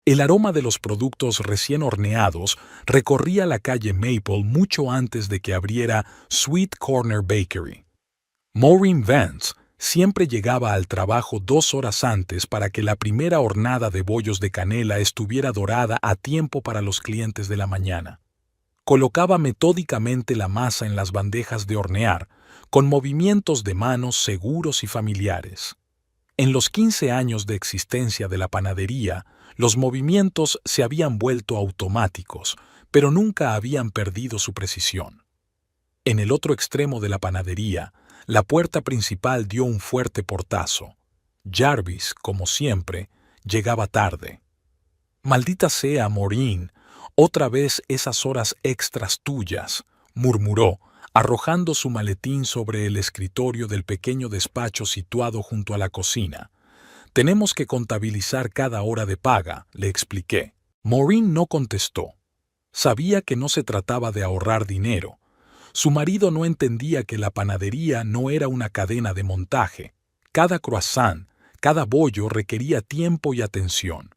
El aroma de los productos recién horneados recorría la calle Maple mucho antes de que abriera Sweet Corner Bakery. Maureen Vance siempre llegaba al trabajo 2 horas antes para que la primera hornada de bollos de canela estuviera dorada a tiempo para los clientes de la mañana. Colocaba metódicamente la masa en las bandejas de hornear, con movimientos de manos seguros y familiares. En los 15 años de existencia de la panadería, los movimientos se habían vuelto automáticos, pero nunca habían perdido su precisión. En el otro extremo de la panadería, la puerta principal dio un fuerte portazo. Jarvis, como siempre, llegaba tarde. «Maldita sea, Maureen, otra vez esas horas extras tuyas», murmuró, arrojando su maletín sobre el escritorio del pequeño despacho situado junto a la cocina. «Tenemos que contabilizar cada hora de paga», le expliqué. Maureen no contestó. Sabía que no se trataba de ahorrar dinero. Su marido no entendía que la panadería no era una cadena de montaje. Cada croissant, cada bollo requería tiempo y atención.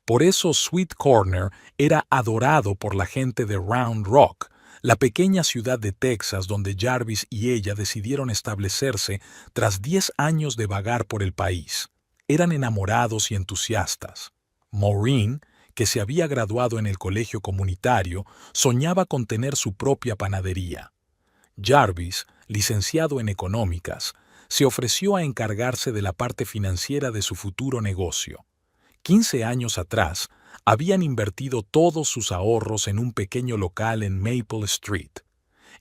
Por eso Sweet Corner era adorado por la gente de Round Rock, la pequeña ciudad de Texas donde Jarvis y ella decidieron establecerse tras 10 años de vagar por el país. Eran enamorados y entusiastas. Maureen, que se había graduado en el colegio comunitario, soñaba con tener su propia panadería. Jarvis, licenciado en económicas, se ofreció a encargarse de la parte financiera de su futuro negocio. 15 años atrás, habían invertido todos sus ahorros en un pequeño local en Maple Street.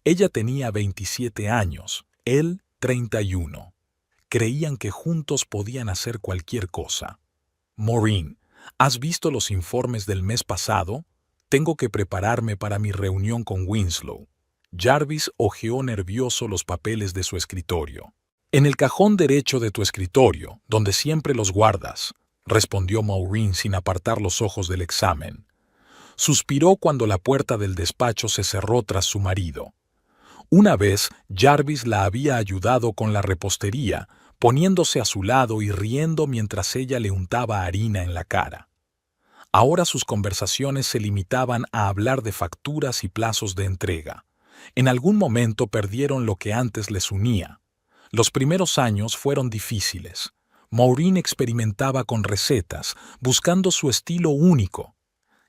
Ella tenía 27 años, él 31. Creían que juntos podían hacer cualquier cosa. «Maureen, ¿has visto los informes del mes pasado? Tengo que prepararme para mi reunión con Winslow». Jarvis hojeó nervioso los papeles de su escritorio. «En el cajón derecho de tu escritorio, donde siempre los guardas», respondió Maureen sin apartar los ojos del examen. Suspiró cuando la puerta del despacho se cerró tras su marido. Una vez Jarvis la había ayudado con la repostería, poniéndose a su lado y riendo mientras ella le untaba harina en la cara. Ahora sus conversaciones se limitaban a hablar de facturas y plazos de entrega. En algún momento perdieron lo que antes les unía. Los primeros años fueron difíciles. Maureen experimentaba con recetas, buscando su estilo único.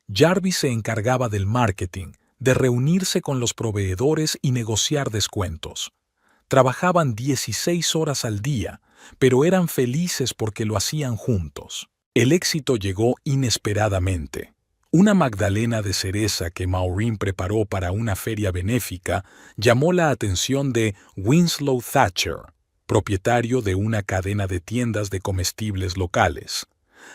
Jarvis se encargaba del marketing, de reunirse con los proveedores y negociar descuentos. Trabajaban 16 horas al día, pero eran felices porque lo hacían juntos. El éxito llegó inesperadamente. Una magdalena de cereza que Maureen preparó para una feria benéfica llamó la atención de Winslow Thatcher, propietario de una cadena de tiendas de comestibles locales.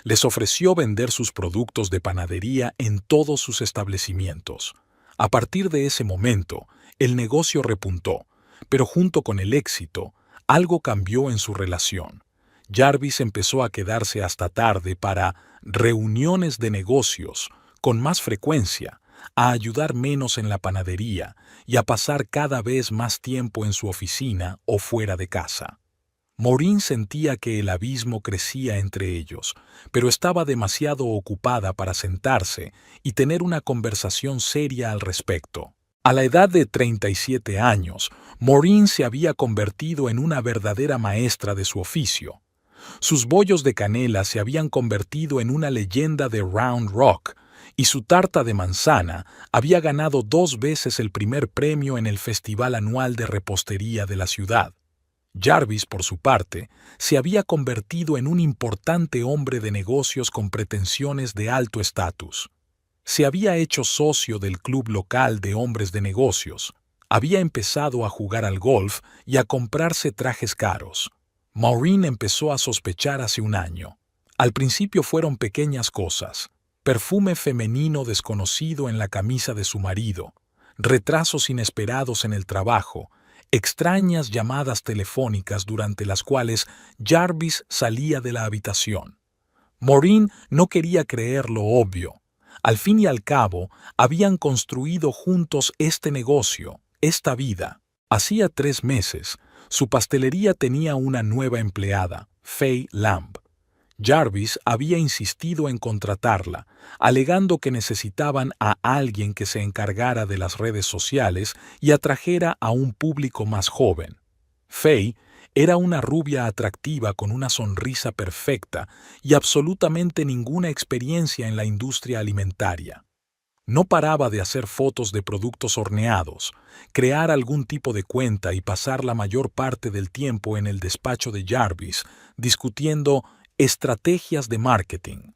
Les ofreció vender sus productos de panadería en todos sus establecimientos. A partir de ese momento, el negocio repuntó, pero junto con el éxito, algo cambió en su relación. Jarvis empezó a quedarse hasta tarde para reuniones de negocios con más frecuencia, a ayudar menos en la panadería y a pasar cada vez más tiempo en su oficina o fuera de casa. Maureen sentía que el abismo crecía entre ellos, pero estaba demasiado ocupada para sentarse y tener una conversación seria al respecto. A la edad de 37 años, Maureen se había convertido en una verdadera maestra de su oficio. Sus bollos de canela se habían convertido en una leyenda de Round Rock, y su tarta de manzana había ganado 2 veces el primer premio en el festival anual de repostería de la ciudad. Jarvis, por su parte, se había convertido en un importante hombre de negocios con pretensiones de alto estatus. Se había hecho socio del club local de hombres de negocios, había empezado a jugar al golf y a comprarse trajes caros. Maureen empezó a sospechar hace un año. Al principio fueron pequeñas cosas: perfume femenino desconocido en la camisa de su marido, retrasos inesperados en el trabajo, extrañas llamadas telefónicas durante las cuales Jarvis salía de la habitación. Maureen no quería creer lo obvio. Al fin y al cabo, habían construido juntos este negocio, esta vida. Hacía 3 meses, su pastelería tenía una nueva empleada, Faye Lamb. Jarvis había insistido en contratarla, alegando que necesitaban a alguien que se encargara de las redes sociales y atrajera a un público más joven. Faye era una rubia atractiva con una sonrisa perfecta y absolutamente ninguna experiencia en la industria alimentaria. No paraba de hacer fotos de productos horneados, crear algún tipo de cuenta y pasar la mayor parte del tiempo en el despacho de Jarvis discutiendo estrategias de marketing.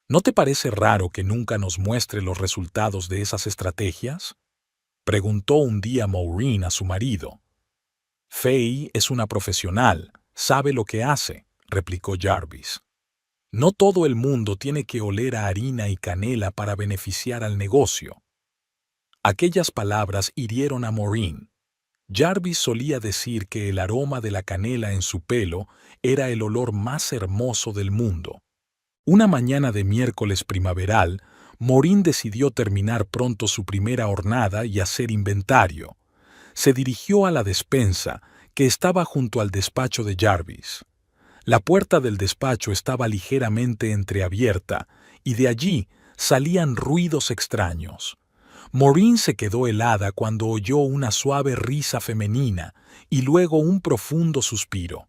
¿No te parece raro que nunca nos muestre los resultados de esas estrategias?, preguntó un día Maureen a su marido. Faye es una profesional, sabe lo que hace, replicó Jarvis. No todo el mundo tiene que oler a harina y canela para beneficiar al negocio. Aquellas palabras hirieron a Maureen. Jarvis solía decir que el aroma de la canela en su pelo era el olor más hermoso del mundo. Una mañana de miércoles primaveral, Maureen decidió terminar pronto su primera hornada y hacer inventario. Se dirigió a la despensa, que estaba junto al despacho de Jarvis. La puerta del despacho estaba ligeramente entreabierta y de allí salían ruidos extraños. Maureen se quedó helada cuando oyó una suave risa femenina y luego un profundo suspiro.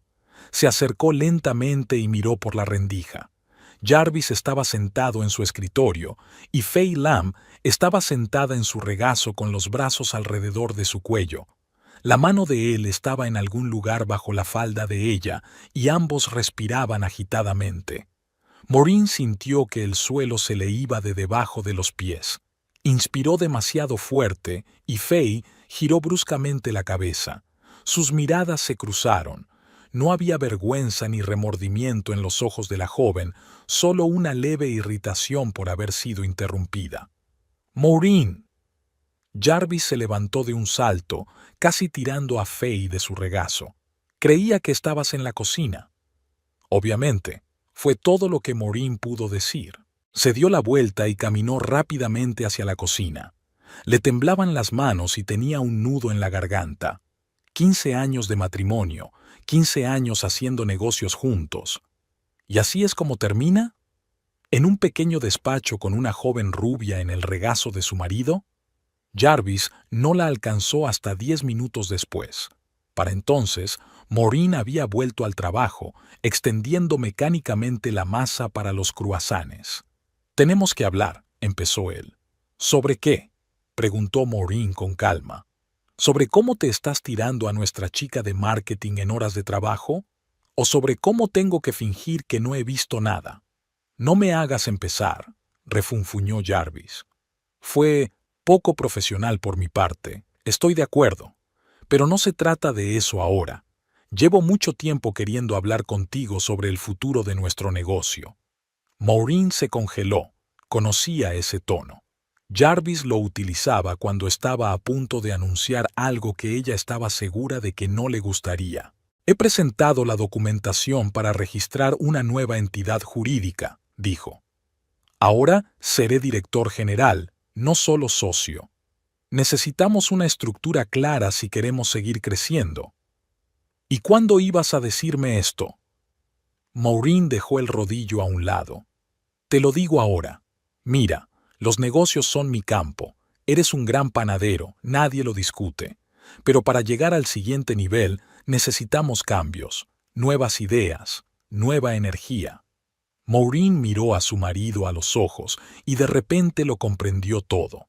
Se acercó lentamente y miró por la rendija. Jarvis estaba sentado en su escritorio y Faye Lamb estaba sentada en su regazo con los brazos alrededor de su cuello. La mano de él estaba en algún lugar bajo la falda de ella y ambos respiraban agitadamente. Maureen sintió que el suelo se le iba de debajo de los pies. Inspiró demasiado fuerte y Faye giró bruscamente la cabeza. Sus miradas se cruzaron. No había vergüenza ni remordimiento en los ojos de la joven, solo una leve irritación por haber sido interrumpida. «Maureen». Jarvis se levantó de un salto, casi tirando a Faye de su regazo. «Creía que estabas en la cocina». Obviamente, fue todo lo que Maureen pudo decir. Se dio la vuelta y caminó rápidamente hacia la cocina. Le temblaban las manos y tenía un nudo en la garganta. 15 años de matrimonio, 15 años haciendo negocios juntos. ¿Y así es como termina? ¿En un pequeño despacho con una joven rubia en el regazo de su marido? Jarvis no la alcanzó hasta 10 minutos después. Para entonces, Maureen había vuelto al trabajo, extendiendo mecánicamente la masa para los cruasanes. «Tenemos que hablar», empezó él. «¿Sobre qué?», preguntó Maureen con calma. ¿Sobre cómo te estás tirando a nuestra chica de marketing en horas de trabajo? ¿O sobre cómo tengo que fingir que no he visto nada? No me hagas empezar», refunfuñó Jarvis. «Fue poco profesional por mi parte, estoy de acuerdo. Pero no se trata de eso ahora. Llevo mucho tiempo queriendo hablar contigo sobre el futuro de nuestro negocio». Maureen se congeló. Conocía ese tono. Jarvis lo utilizaba cuando estaba a punto de anunciar algo que ella estaba segura de que no le gustaría. «He presentado la documentación para registrar una nueva entidad jurídica», dijo. «Ahora seré director general, no solo socio. Necesitamos una estructura clara si queremos seguir creciendo». «¿Y cuándo ibas a decirme esto?». Maureen dejó el rodillo a un lado. «Te lo digo ahora. Mira, los negocios son mi campo. Eres un gran panadero, nadie lo discute. Pero para llegar al siguiente nivel necesitamos cambios, nuevas ideas, nueva energía». Maureen miró a su marido a los ojos y de repente lo comprendió todo.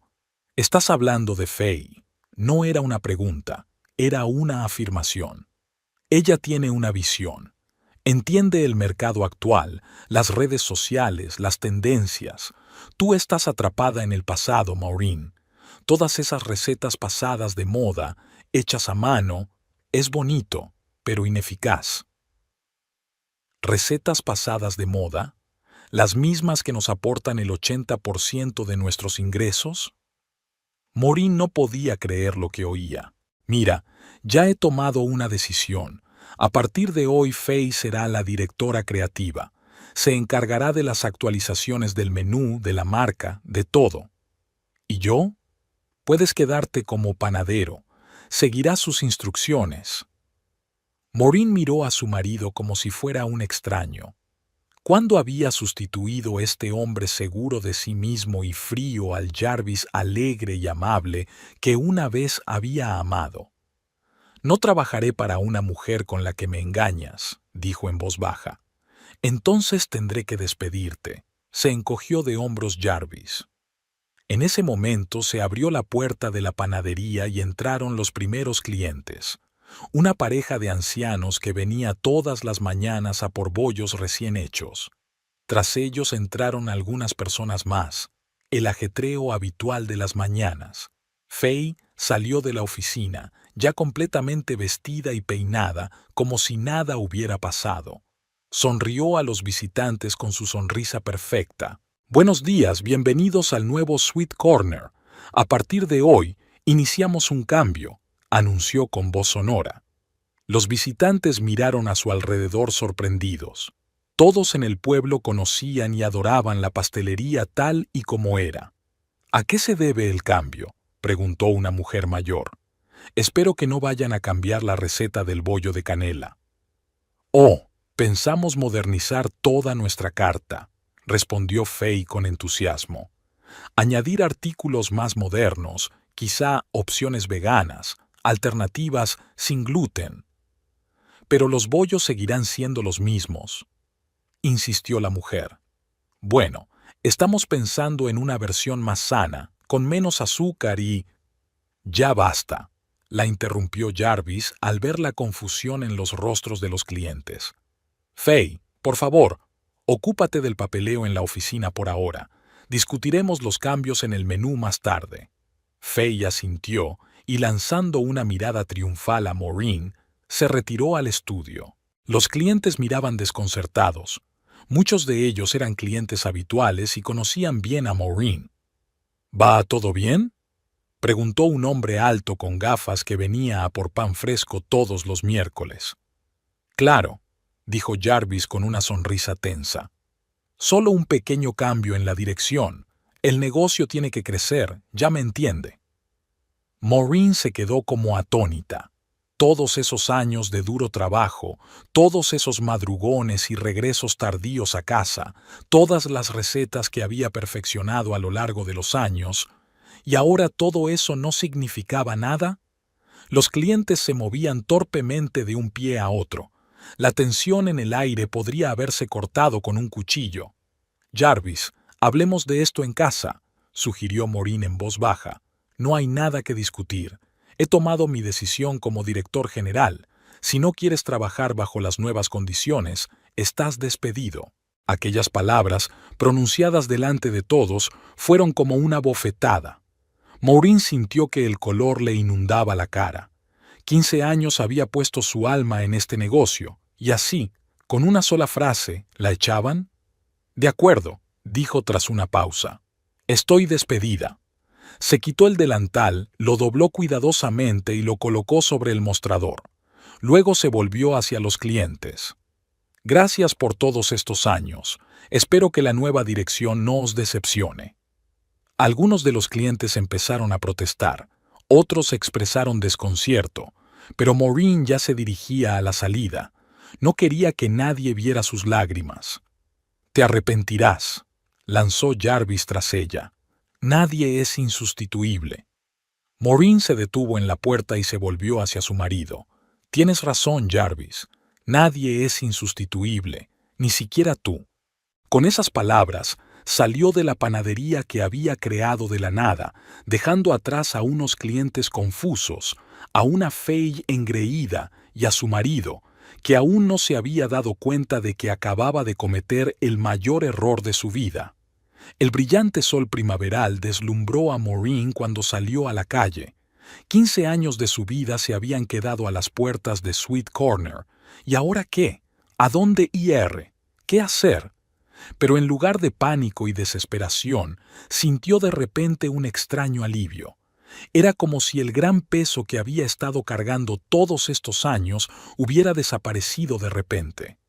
«Estás hablando de Faye». No era una pregunta, era una afirmación. Ella tiene una visión. Entiende el mercado actual, las redes sociales, las tendencias. Tú estás atrapada en el pasado, Maureen. Todas esas recetas pasadas de moda, hechas a mano, es bonito, pero ineficaz. ¿Recetas pasadas de moda? ¿Las mismas que nos aportan el 80% de nuestros ingresos? Maureen no podía creer lo que oía. «Mira, ya he tomado una decisión. A partir de hoy, Faye será la directora creativa. Se encargará de las actualizaciones del menú, de la marca, de todo. ¿Y yo? Puedes quedarte como panadero. Seguirás sus instrucciones». Maureen miró a su marido como si fuera un extraño. ¿Cuándo había sustituido este hombre seguro de sí mismo y frío al Jarvis alegre y amable que una vez había amado? «No trabajaré para una mujer con la que me engañas», dijo en voz baja. «Entonces tendré que despedirte». Se encogió de hombros Jarvis. En ese momento se abrió la puerta de la panadería y entraron los primeros clientes. Una pareja de ancianos que venía todas las mañanas a por bollos recién hechos. Tras ellos entraron algunas personas más, el ajetreo habitual de las mañanas. Faye salió de la oficina, ya completamente vestida y peinada, como si nada hubiera pasado. Sonrió a los visitantes con su sonrisa perfecta. «Buenos días, bienvenidos al nuevo Sweet Corner. A partir de hoy, iniciamos un cambio», anunció con voz sonora. Los visitantes miraron a su alrededor sorprendidos. Todos en el pueblo conocían y adoraban la pastelería tal y como era. «¿A qué se debe el cambio?», preguntó una mujer mayor. «Espero que no vayan a cambiar la receta del bollo de canela». «Oh, pensamos modernizar toda nuestra carta», respondió Faye con entusiasmo. «Añadir artículos más modernos, quizá opciones veganas, alternativas sin gluten». «Pero los bollos seguirán siendo los mismos», insistió la mujer. «Bueno, estamos pensando en una versión más sana, con menos azúcar y...» «Ya basta», la interrumpió Jarvis al ver la confusión en los rostros de los clientes. «Faye, por favor, ocúpate del papeleo en la oficina por ahora. Discutiremos los cambios en el menú más tarde». Faye asintió y, lanzando una mirada triunfal a Maureen, se retiró al estudio. Los clientes miraban desconcertados. Muchos de ellos eran clientes habituales y conocían bien a Maureen. «¿Va todo bien?», preguntó un hombre alto con gafas que venía a por pan fresco todos los miércoles. «Claro», dijo Jarvis con una sonrisa tensa. «Solo un pequeño cambio en la dirección. El negocio tiene que crecer, ya me entiende». Maureen se quedó como atónita. Todos esos años de duro trabajo, todos esos madrugones y regresos tardíos a casa, todas las recetas que había perfeccionado a lo largo de los años, ¿y ahora todo eso no significaba nada? Los clientes se movían torpemente de un pie a otro. La tensión en el aire podría haberse cortado con un cuchillo. «Jarvis, hablemos de esto en casa», sugirió Maureen en voz baja. «No hay nada que discutir. He tomado mi decisión como director general. Si no quieres trabajar bajo las nuevas condiciones, estás despedido». Aquellas palabras, pronunciadas delante de todos, fueron como una bofetada. Maureen sintió que el color le inundaba la cara. 15 años había puesto su alma en este negocio, y así, con una sola frase, ¿la echaban? «De acuerdo», dijo tras una pausa. «Estoy despedida». Se quitó el delantal, lo dobló cuidadosamente y lo colocó sobre el mostrador. Luego se volvió hacia los clientes. «Gracias por todos estos años. Espero que la nueva dirección no os decepcione». Algunos de los clientes empezaron a protestar, otros expresaron desconcierto, pero Maureen ya se dirigía a la salida. No quería que nadie viera sus lágrimas. «Te arrepentirás», lanzó Jarvis tras ella. «Nadie es insustituible». Maureen se detuvo en la puerta y se volvió hacia su marido. «Tienes razón, Jarvis. Nadie es insustituible, ni siquiera tú». Con esas palabras, salió de la panadería que había creado de la nada, dejando atrás a unos clientes confusos, a una Faye engreída y a su marido, que aún no se había dado cuenta de que acababa de cometer el mayor error de su vida. El brillante sol primaveral deslumbró a Maureen cuando salió a la calle. 15 años de su vida se habían quedado a las puertas de Sweet Corner. ¿Y ahora qué? ¿A dónde ir? ¿Qué hacer? Pero en lugar de pánico y desesperación, sintió de repente un extraño alivio. Era como si el gran peso que había estado cargando todos estos años hubiera desaparecido de repente.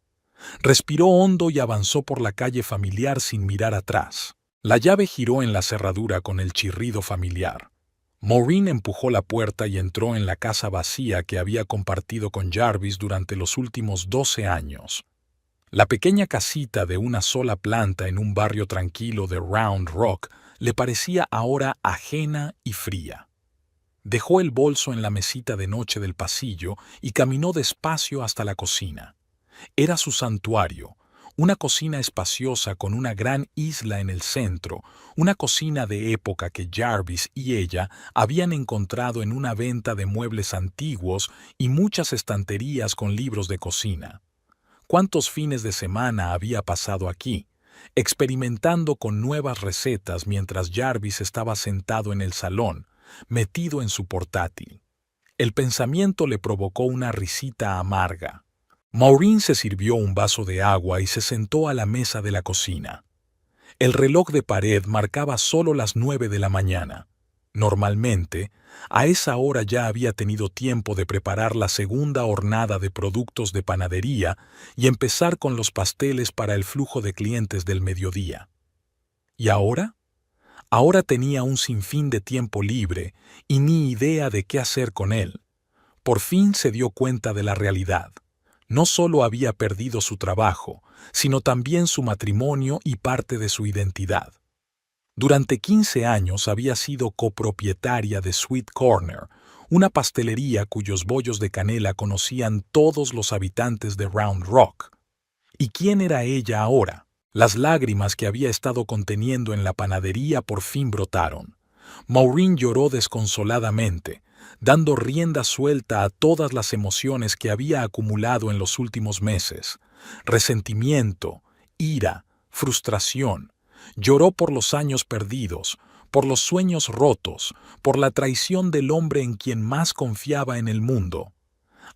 Respiró hondo y avanzó por la calle familiar sin mirar atrás. La llave giró en la cerradura con el chirrido familiar. Maureen empujó la puerta y entró en la casa vacía que había compartido con Jarvis durante los últimos 12 años. La pequeña casita de una sola planta en un barrio tranquilo de Round Rock le parecía ahora ajena y fría. Dejó el bolso en la mesita de noche del pasillo y caminó despacio hasta la cocina. Era su santuario, una cocina espaciosa con una gran isla en el centro, una cocina de época que Jarvis y ella habían encontrado en una venta de muebles antiguos y muchas estanterías con libros de cocina. ¿Cuántos fines de semana había pasado aquí, experimentando con nuevas recetas mientras Jarvis estaba sentado en el salón, metido en su portátil? El pensamiento le provocó una risita amarga. Maureen se sirvió un vaso de agua y se sentó a la mesa de la cocina. El reloj de pared marcaba solo las 9 de la mañana. Normalmente, a esa hora ya había tenido tiempo de preparar la segunda hornada de productos de panadería y empezar con los pasteles para el flujo de clientes del mediodía. ¿Y ahora? Ahora tenía un sinfín de tiempo libre y ni idea de qué hacer con él. Por fin se dio cuenta de la realidad. No solo había perdido su trabajo, sino también su matrimonio y parte de su identidad. Durante 15 años había sido copropietaria de Sweet Corner, una pastelería cuyos bollos de canela conocían todos los habitantes de Round Rock. ¿Y quién era ella ahora? Las lágrimas que había estado conteniendo en la panadería por fin brotaron. Maureen lloró desconsoladamente, dando rienda suelta a todas las emociones que había acumulado en los últimos meses: resentimiento, ira, frustración. Lloró por los años perdidos, por los sueños rotos, por la traición del hombre en quien más confiaba en el mundo.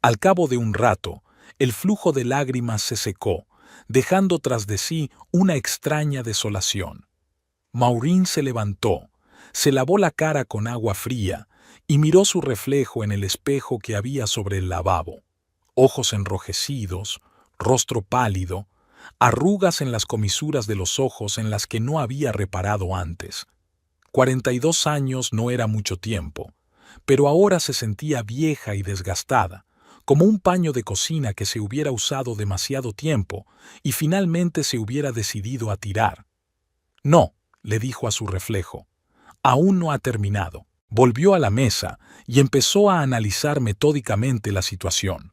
Al cabo de un rato, el flujo de lágrimas se secó, dejando tras de sí una extraña desolación. Maureen se levantó, se lavó la cara con agua fría y miró su reflejo en el espejo que había sobre el lavabo. Ojos enrojecidos, rostro pálido, arrugas en las comisuras de los ojos en las que no había reparado antes. 42 años no era mucho tiempo, pero ahora se sentía vieja y desgastada, como un paño de cocina que se hubiera usado demasiado tiempo y finalmente se hubiera decidido a tirar. «No», le dijo a su reflejo, «aún no ha terminado». Volvió a la mesa y empezó a analizar metódicamente la situación.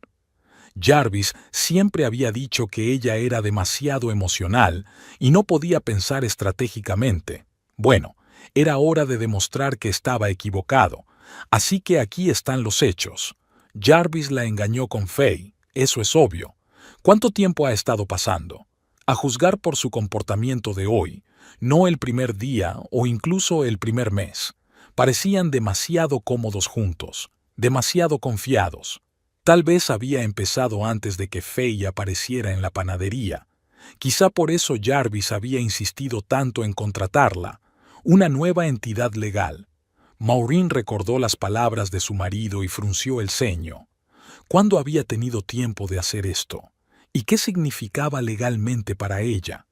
Jarvis siempre había dicho que ella era demasiado emocional y no podía pensar estratégicamente. Bueno, era hora de demostrar que estaba equivocado, así que aquí están los hechos. Jarvis la engañó con Faye, eso es obvio. ¿Cuánto tiempo ha estado pasando? A juzgar por su comportamiento de hoy, no el primer día o incluso el primer mes. Parecían demasiado cómodos juntos, demasiado confiados. Tal vez había empezado antes de que Faye apareciera en la panadería. Quizá por eso Jarvis había insistido tanto en contratarla, una nueva entidad legal. Maureen recordó las palabras de su marido y frunció el ceño. ¿Cuándo había tenido tiempo de hacer esto? ¿Y qué significaba legalmente para ella?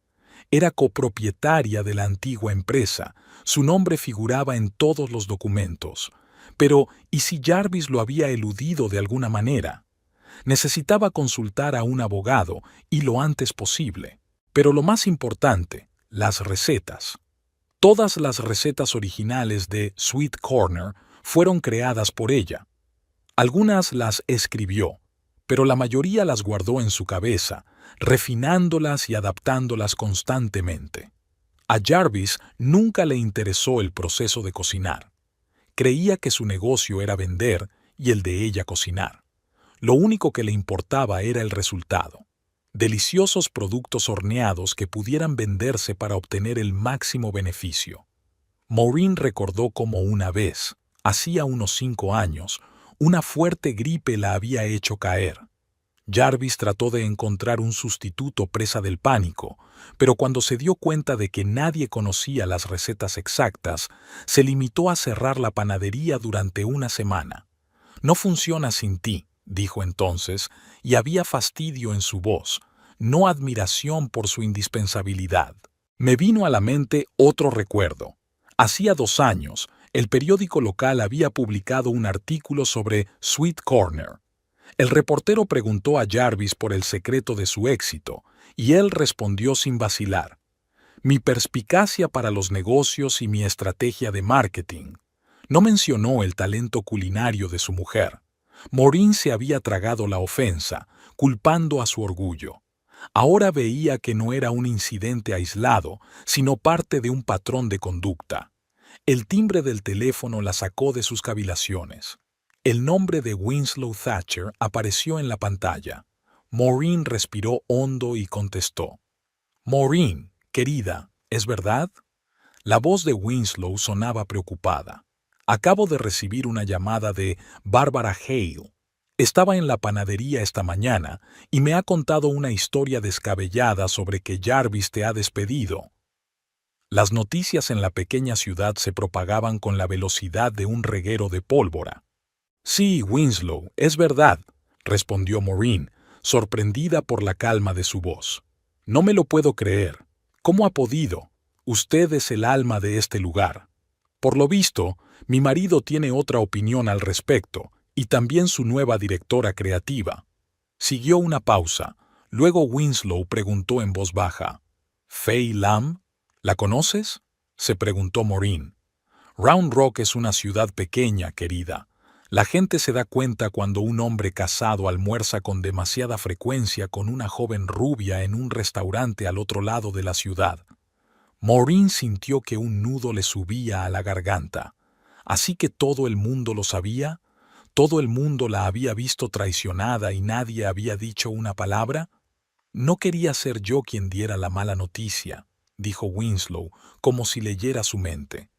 Era copropietaria de la antigua empresa, su nombre figuraba en todos los documentos. Pero, ¿y si Jarvis lo había eludido de alguna manera? Necesitaba consultar a un abogado, y lo antes posible. Pero lo más importante, las recetas. Todas las recetas originales de Sweet Corner fueron creadas por ella. Algunas las escribió, pero la mayoría las guardó en su cabeza, refinándolas y adaptándolas constantemente. A Jarvis nunca le interesó el proceso de cocinar. Creía que su negocio era vender y el de ella cocinar. Lo único que le importaba era el resultado. Deliciosos productos horneados que pudieran venderse para obtener el máximo beneficio. Maureen recordó cómo una vez, hacía unos 5 años, una fuerte gripe la había hecho caer. Jarvis trató de encontrar un sustituto presa del pánico, pero cuando se dio cuenta de que nadie conocía las recetas exactas, se limitó a cerrar la panadería durante una semana. «No funciona sin ti», dijo entonces, y había fastidio en su voz, no admiración por su indispensabilidad. Me vino a la mente otro recuerdo. Hacía 2 años, el periódico local había publicado un artículo sobre Sweet Corner. El reportero preguntó a Jarvis por el secreto de su éxito, y él respondió sin vacilar: mi perspicacia para los negocios y mi estrategia de marketing. No mencionó el talento culinario de su mujer. Maureen se había tragado la ofensa, culpando a su orgullo. Ahora veía que no era un incidente aislado, sino parte de un patrón de conducta. El timbre del teléfono la sacó de sus cavilaciones. El nombre de Winslow Thatcher apareció en la pantalla. Maureen respiró hondo y contestó: «Maureen, querida, ¿es verdad?». La voz de Winslow sonaba preocupada. «Acabo de recibir una llamada de Barbara Hale. Estaba en la panadería esta mañana y me ha contado una historia descabellada sobre que Jarvis te ha despedido». Las noticias en la pequeña ciudad se propagaban con la velocidad de un reguero de pólvora. «Sí, Winslow, es verdad», respondió Maureen, sorprendida por la calma de su voz. «No me lo puedo creer. ¿Cómo ha podido? Usted es el alma de este lugar. Por lo visto, mi marido tiene otra opinión al respecto, y también su nueva directora creativa». Siguió una pausa. Luego Winslow preguntó en voz baja: «¿Fay Lamb? ¿La conoces?», se preguntó Maureen. «Round Rock es una ciudad pequeña, querida. La gente se da cuenta cuando un hombre casado almuerza con demasiada frecuencia con una joven rubia en un restaurante al otro lado de la ciudad». Maureen sintió que un nudo le subía a la garganta. ¿Así que todo el mundo lo sabía? ¿Todo el mundo la había visto traicionada y nadie había dicho una palabra? «No quería ser yo quien diera la mala noticia», dijo Winslow, como si leyera su mente.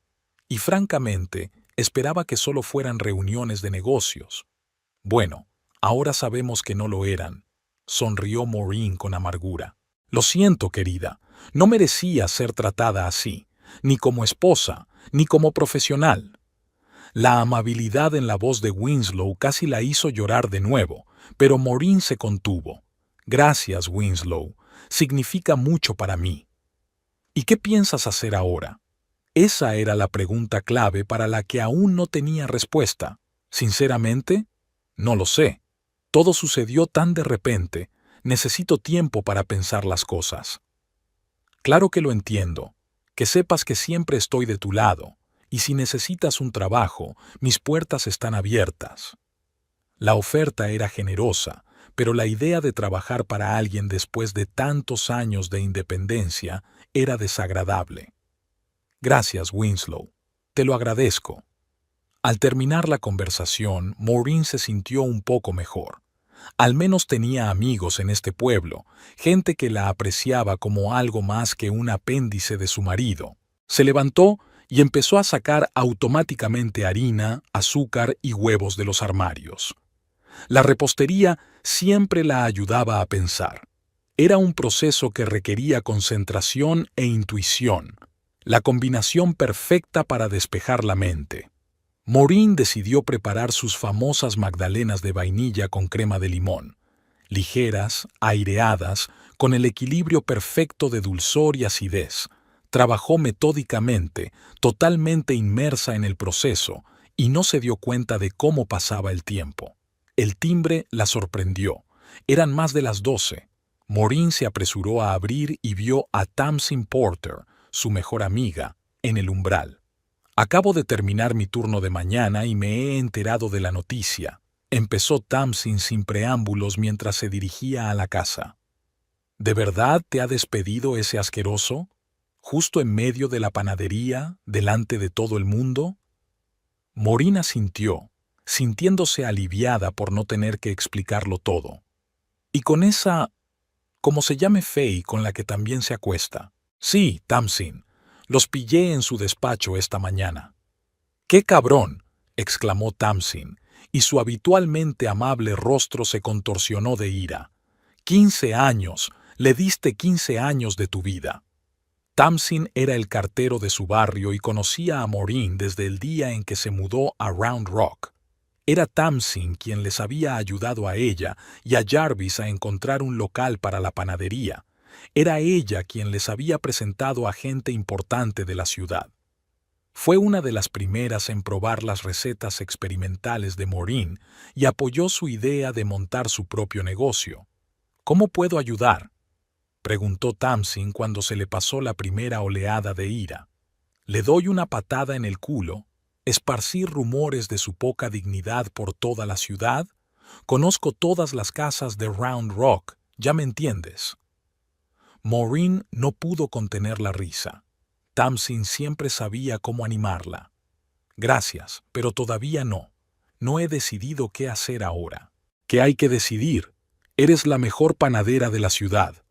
«Y francamente, esperaba que solo fueran reuniones de negocios». «Bueno, ahora sabemos que no lo eran», sonrió Maureen con amargura. «Lo siento, querida. No merecía ser tratada así, ni como esposa, ni como profesional». La amabilidad en la voz de Winslow casi la hizo llorar de nuevo, pero Maureen se contuvo. «Gracias, Winslow. Significa mucho para mí». «¿Y qué piensas hacer ahora?». Esa era la pregunta clave para la que aún no tenía respuesta. Sinceramente, no lo sé. Todo sucedió tan de repente. Necesito tiempo para pensar las cosas. «Claro que lo entiendo. Que sepas que siempre estoy de tu lado, y si necesitas un trabajo, mis puertas están abiertas». La oferta era generosa, pero la idea de trabajar para alguien después de tantos años de independencia era desagradable. «Gracias, Winslow. Te lo agradezco». Al terminar la conversación, Maureen se sintió un poco mejor. Al menos tenía amigos en este pueblo, gente que la apreciaba como algo más que un apéndice de su marido. Se levantó y empezó a sacar automáticamente harina, azúcar y huevos de los armarios. La repostería siempre la ayudaba a pensar. Era un proceso que requería concentración e intuición, la combinación perfecta para despejar la mente. Maureen decidió preparar sus famosas magdalenas de vainilla con crema de limón, ligeras, aireadas, con el equilibrio perfecto de dulzor y acidez. Trabajó metódicamente, totalmente inmersa en el proceso, y no se dio cuenta de cómo pasaba el tiempo. El timbre la sorprendió. Eran más de las 12. Maureen se apresuró a abrir y vio a Tamsin Porter, su mejor amiga, en el umbral. «Acabo de terminar mi turno de mañana y me he enterado de la noticia», empezó Tamsin sin preámbulos mientras se dirigía a la casa. «¿De verdad te ha despedido ese asqueroso? ¿Justo en medio de la panadería, delante de todo el mundo?». Maureen asintió, sintiéndose aliviada por no tener que explicarlo todo. «¿Y con esa, como se llame Fay, con la que también se acuesta?». «Sí, Tamsin. Los pillé en su despacho esta mañana». «¡Qué cabrón!», exclamó Tamsin, y su habitualmente amable rostro se contorsionó de ira. «15 años, le diste 15 años de tu vida». Tamsin era el cartero de su barrio y conocía a Maureen desde el día en que se mudó a Round Rock. Era Tamsin quien les había ayudado a ella y a Jarvis a encontrar un local para la panadería. Era ella quien les había presentado a gente importante de la ciudad. Fue una de las primeras en probar las recetas experimentales de Maureen y apoyó su idea de montar su propio negocio. ¿Cómo puedo ayudar?, preguntó Tamsin cuando se le pasó la primera oleada de ira. Le doy una patada en el culo, esparcir rumores de su poca dignidad por toda la ciudad. Conozco todas las casas de Round Rock, ya me entiendes. Maureen no pudo contener la risa. Tamsin siempre sabía cómo animarla. Gracias, pero todavía no. No he decidido qué hacer ahora. ¿Qué hay que decidir? Eres la mejor panadera de la ciudad.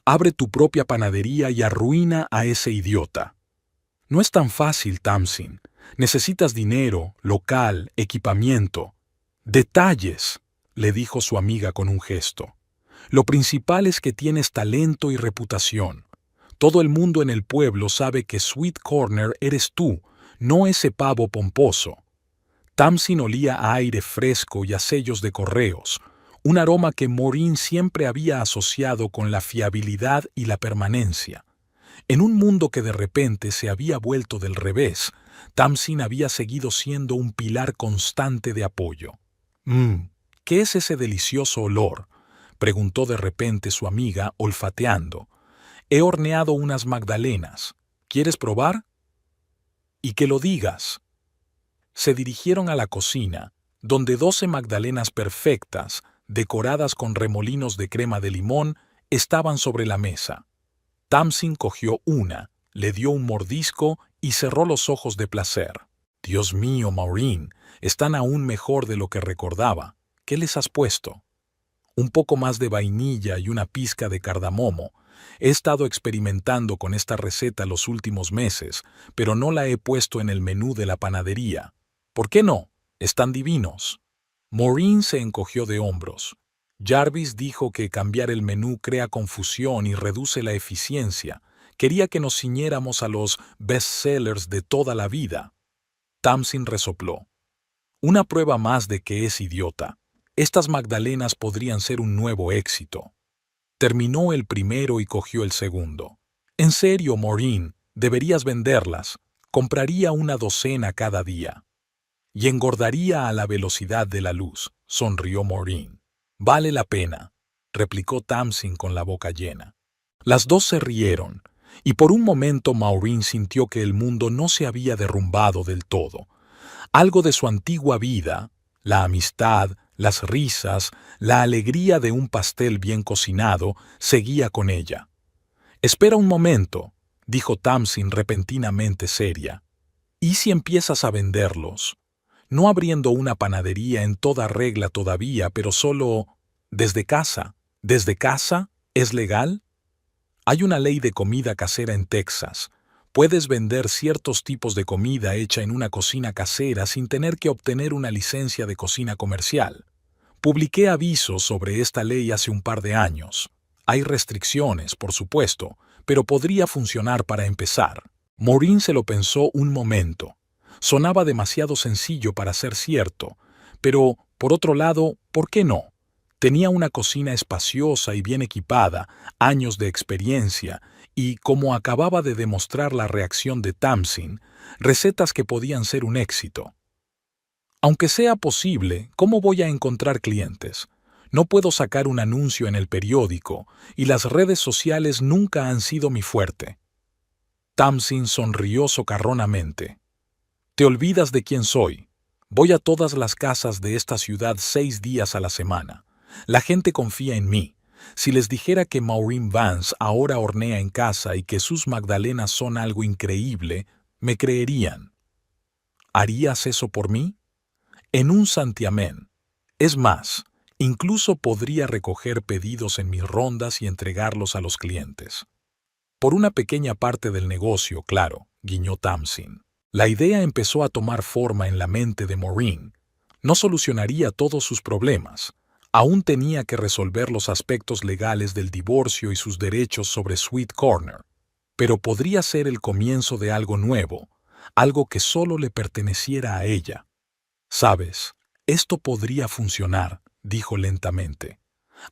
Abre tu propia panadería y arruina a ese idiota. No es tan fácil, Tamsin. Necesitas dinero, local, equipamiento. Detalles, le dijo su amiga con un gesto. Lo principal es que tienes talento y reputación. Todo el mundo en el pueblo sabe que Sweet Corner eres tú, no ese pavo pomposo. Tamsin olía a aire fresco y a sellos de correos, un aroma que Maureen siempre había asociado con la fiabilidad y la permanencia. En un mundo que de repente se había vuelto del revés, Tamsin había seguido siendo un pilar constante de apoyo. ¿Qué es ese delicioso olor?, preguntó de repente su amiga, olfateando. He horneado unas magdalenas. ¿Quieres probar? Y que lo digas. Se dirigieron a la cocina, donde 12 magdalenas perfectas, decoradas con remolinos de crema de limón, estaban sobre la mesa. Tamsin cogió una, le dio un mordisco y cerró los ojos de placer. Dios mío, Maureen, están aún mejor de lo que recordaba. ¿Qué les has puesto? Un poco más de vainilla y una pizca de cardamomo. He estado experimentando con esta receta los últimos meses, pero no la he puesto en el menú de la panadería. ¿Por qué no? Están divinos. Maureen se encogió de hombros. Jarvis dijo que cambiar el menú crea confusión y reduce la eficiencia. Quería que nos ciñéramos a los bestsellers de toda la vida. Tamsin resopló. Una prueba más de que es idiota. Estas magdalenas podrían ser un nuevo éxito. Terminó el primero y cogió el segundo. En serio, Maureen, deberías venderlas. Compraría una docena cada día. Y engordaría a la velocidad de la luz, sonrió Maureen. Vale la pena, replicó Tamsin con la boca llena. Las dos se rieron, y por un momento Maureen sintió que el mundo no se había derrumbado del todo. Algo de su antigua vida, la amistad, las risas, la alegría de un pastel bien cocinado, seguía con ella. Espera un momento, dijo Tamsin repentinamente seria. ¿Y si empiezas a venderlos? No abriendo una panadería en toda regla todavía, pero solo desde casa. ¿Desde casa? ¿Es legal? Hay una ley de comida casera en Texas. Puedes vender ciertos tipos de comida hecha en una cocina casera sin tener que obtener una licencia de cocina comercial. Publiqué avisos sobre esta ley hace un par de años. Hay restricciones, por supuesto, pero podría funcionar para empezar. Maureen se lo pensó un momento. Sonaba demasiado sencillo para ser cierto, pero, por otro lado, ¿por qué no? Tenía una cocina espaciosa y bien equipada, años de experiencia, y, como acababa de demostrar la reacción de Tamsin, recetas que podían ser un éxito. Aunque sea posible, ¿cómo voy a encontrar clientes? No puedo sacar un anuncio en el periódico, y las redes sociales nunca han sido mi fuerte. Tamsin sonrió socarronamente. Te olvidas de quién soy. Voy a todas las casas de esta ciudad 6 días a la semana. La gente confía en mí. Si les dijera que Maureen Vance ahora hornea en casa y que sus magdalenas son algo increíble, me creerían. ¿Harías eso por mí? En un santiamén. Es más, incluso podría recoger pedidos en mis rondas y entregarlos a los clientes. Por una pequeña parte del negocio, claro, guiñó Tamsin. La idea empezó a tomar forma en la mente de Maureen. No solucionaría todos sus problemas. Aún tenía que resolver los aspectos legales del divorcio y sus derechos sobre Sweet Corner. Pero podría ser el comienzo de algo nuevo, algo que solo le perteneciera a ella. «Sabes, esto podría funcionar», dijo lentamente.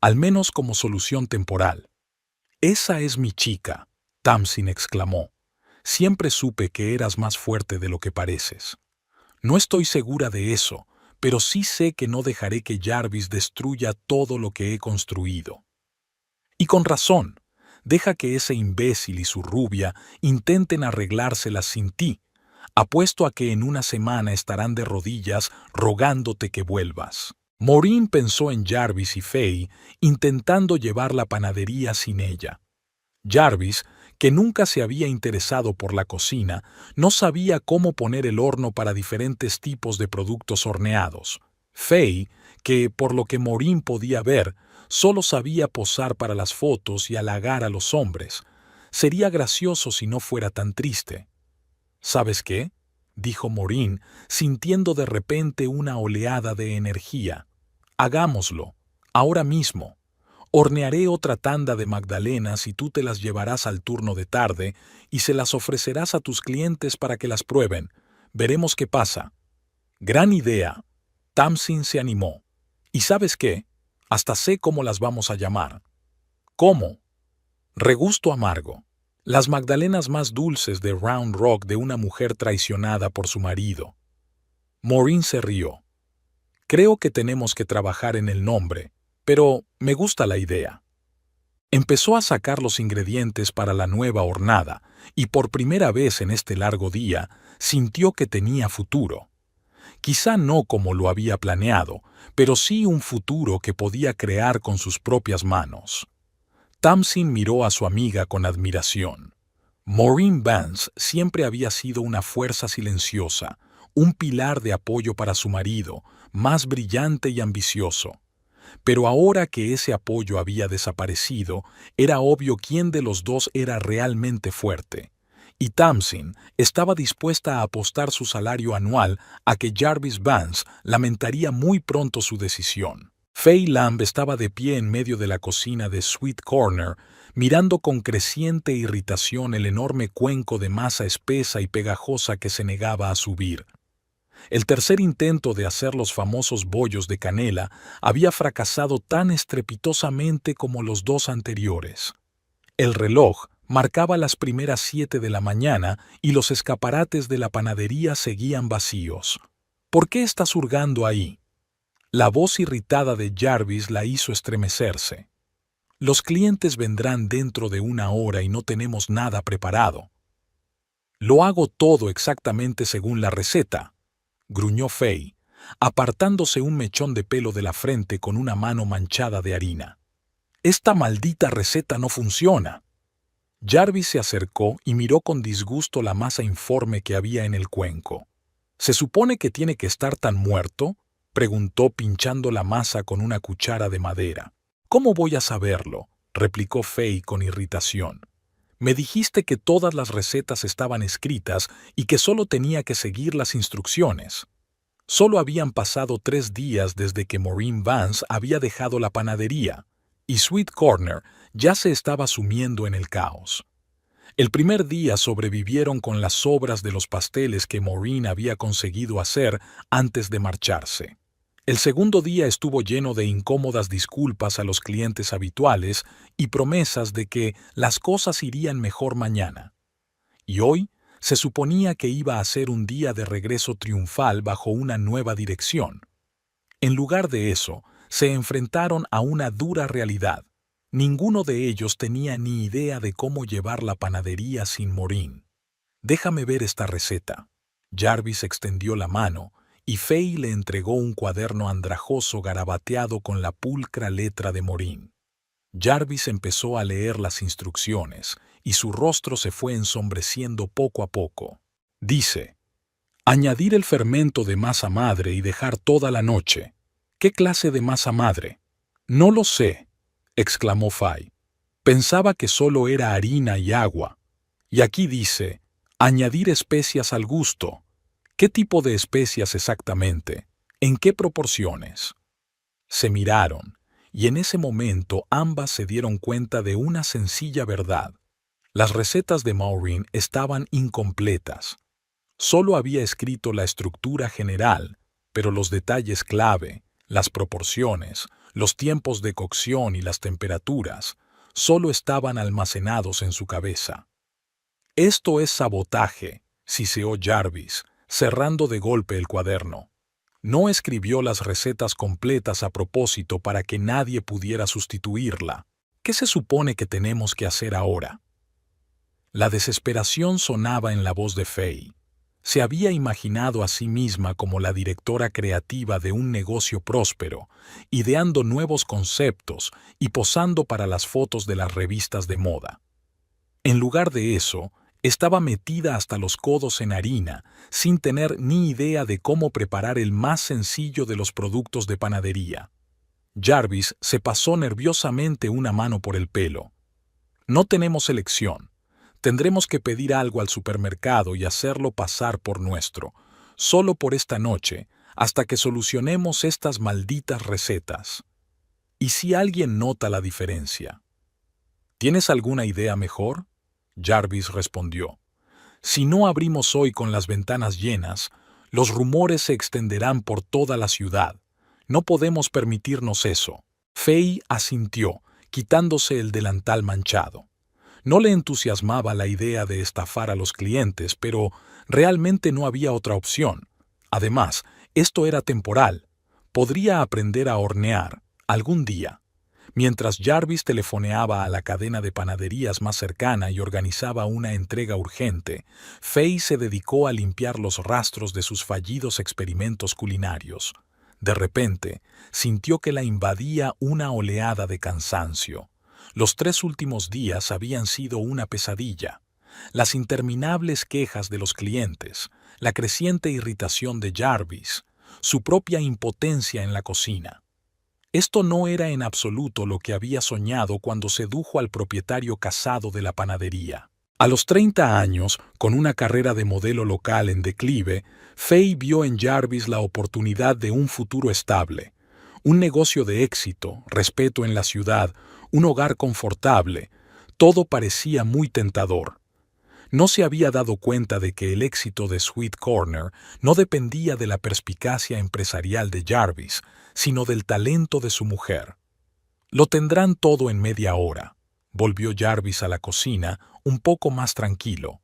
«Al menos como solución temporal». «Esa es mi chica», Tamsin exclamó. Siempre supe que eras más fuerte de lo que pareces. No estoy segura de eso, pero sí sé que no dejaré que Jarvis destruya todo lo que he construido. Y con razón, deja que ese imbécil y su rubia intenten arreglárselas sin ti. Apuesto a que en una semana estarán de rodillas rogándote que vuelvas. Maureen pensó en Jarvis y Faye intentando llevar la panadería sin ella. Jarvis, que nunca se había interesado por la cocina, no sabía cómo poner el horno para diferentes tipos de productos horneados. Faye, que por lo que Maureen podía ver, solo sabía posar para las fotos y halagar a los hombres. Sería gracioso si no fuera tan triste. ¿Sabes qué?, dijo Maureen, sintiendo de repente una oleada de energía. Hagámoslo, ahora mismo. Hornearé otra tanda de magdalenas y tú te las llevarás al turno de tarde y se las ofrecerás a tus clientes para que las prueben. Veremos qué pasa. Gran idea. Tamsin se animó. ¿Y sabes qué? Hasta sé cómo las vamos a llamar. ¿Cómo? Regusto amargo. Las magdalenas más dulces de Round Rock de una mujer traicionada por su marido. Maureen se rió. Creo que tenemos que trabajar en el nombre, pero me gusta la idea. Empezó a sacar los ingredientes para la nueva hornada y por primera vez en este largo día sintió que tenía futuro. Quizá no como lo había planeado, pero sí un futuro que podía crear con sus propias manos. Tamsin miró a su amiga con admiración. Maureen Vance siempre había sido una fuerza silenciosa, un pilar de apoyo para su marido, más brillante y ambicioso. Pero ahora que ese apoyo había desaparecido, era obvio quién de los dos era realmente fuerte. Y Tamsin estaba dispuesta a apostar su salario anual a que Jarvis Vance lamentaría muy pronto su decisión. Faye Lamb estaba de pie en medio de la cocina de Sweet Corner, mirando con creciente irritación el enorme cuenco de masa espesa y pegajosa que se negaba a subir. El tercer intento de hacer los famosos bollos de canela había fracasado tan estrepitosamente como los dos anteriores. El reloj marcaba las primeras 7 de la mañana y los escaparates de la panadería seguían vacíos. ¿Por qué estás hurgando ahí? La voz irritada de Jarvis la hizo estremecerse. Los clientes vendrán dentro de una hora y no tenemos nada preparado. Lo hago todo exactamente según la receta, gruñó Faye, apartándose un mechón de pelo de la frente con una mano manchada de harina. Esta maldita receta no funciona. Jarvis se acercó y miró con disgusto la masa informe que había en el cuenco. ¿Se supone que tiene que estar tan muerto?, preguntó pinchando la masa con una cuchara de madera. ¿Cómo voy a saberlo?, replicó Faye con irritación. Me dijiste que todas las recetas estaban escritas y que solo tenía que seguir las instrucciones. Solo habían pasado 3 días desde que Maureen Vance había dejado la panadería, y Sweet Corner ya se estaba sumiendo en el caos. El primer día sobrevivieron con las sobras de los pasteles que Maureen había conseguido hacer antes de marcharse. El segundo día estuvo lleno de incómodas disculpas a los clientes habituales y promesas de que las cosas irían mejor mañana. Y hoy se suponía que iba a ser un día de regreso triunfal bajo una nueva dirección. En lugar de eso, se enfrentaron a una dura realidad. Ninguno de ellos tenía ni idea de cómo llevar la panadería sin Maureen. «Déjame ver esta receta». Jarvis extendió la mano y Faye le entregó un cuaderno andrajoso garabateado con la pulcra letra de Maureen. Jarvis empezó a leer las instrucciones y su rostro se fue ensombreciendo poco a poco. Dice: añadir el fermento de masa madre y dejar toda la noche. ¿Qué clase de masa madre? No lo sé, exclamó Faye. Pensaba que solo era harina y agua. Y aquí dice: añadir especias al gusto. ¿Qué tipo de especias exactamente? ¿En qué proporciones? Se miraron, y en ese momento ambas se dieron cuenta de una sencilla verdad. Las recetas de Maureen estaban incompletas. Solo había escrito la estructura general, pero los detalles clave, las proporciones, los tiempos de cocción y las temperaturas, solo estaban almacenados en su cabeza. «Esto es sabotaje», siseó Jarvis, cerrando de golpe el cuaderno. No escribió las recetas completas a propósito para que nadie pudiera sustituirla. ¿Qué se supone que tenemos que hacer ahora? La desesperación sonaba en la voz de Faye. Se había imaginado a sí misma como la directora creativa de un negocio próspero, ideando nuevos conceptos y posando para las fotos de las revistas de moda. En lugar de eso, estaba metida hasta los codos en harina, sin tener ni idea de cómo preparar el más sencillo de los productos de panadería. Jarvis se pasó nerviosamente una mano por el pelo. «No tenemos elección. Tendremos que pedir algo al supermercado y hacerlo pasar por nuestro, solo por esta noche, hasta que solucionemos estas malditas recetas. ¿Y si alguien nota la diferencia?» «¿Tienes alguna idea mejor?», Jarvis respondió. «Si no abrimos hoy con las ventanas llenas, los rumores se extenderán por toda la ciudad. No podemos permitirnos eso». Faye asintió, quitándose el delantal manchado. No le entusiasmaba la idea de estafar a los clientes, pero realmente no había otra opción. Además, esto era temporal. Podría aprender a hornear algún día. Mientras Jarvis telefoneaba a la cadena de panaderías más cercana y organizaba una entrega urgente, Faye se dedicó a limpiar los rastros de sus fallidos experimentos culinarios. De repente, sintió que la invadía una oleada de cansancio. Los 3 últimos días habían sido una pesadilla. Las interminables quejas de los clientes, la creciente irritación de Jarvis, su propia impotencia en la cocina. Esto no era en absoluto lo que había soñado cuando sedujo al propietario casado de la panadería. A los 30 años, con una carrera de modelo local en declive, Faye vio en Jarvis la oportunidad de un futuro estable, un negocio de éxito, respeto en la ciudad, un hogar confortable. Todo parecía muy tentador. No se había dado cuenta de que el éxito de Sweet Corner no dependía de la perspicacia empresarial de Jarvis, sino del talento de su mujer. «Lo tendrán todo en media hora», volvió Jarvis a la cocina, un poco más tranquilo.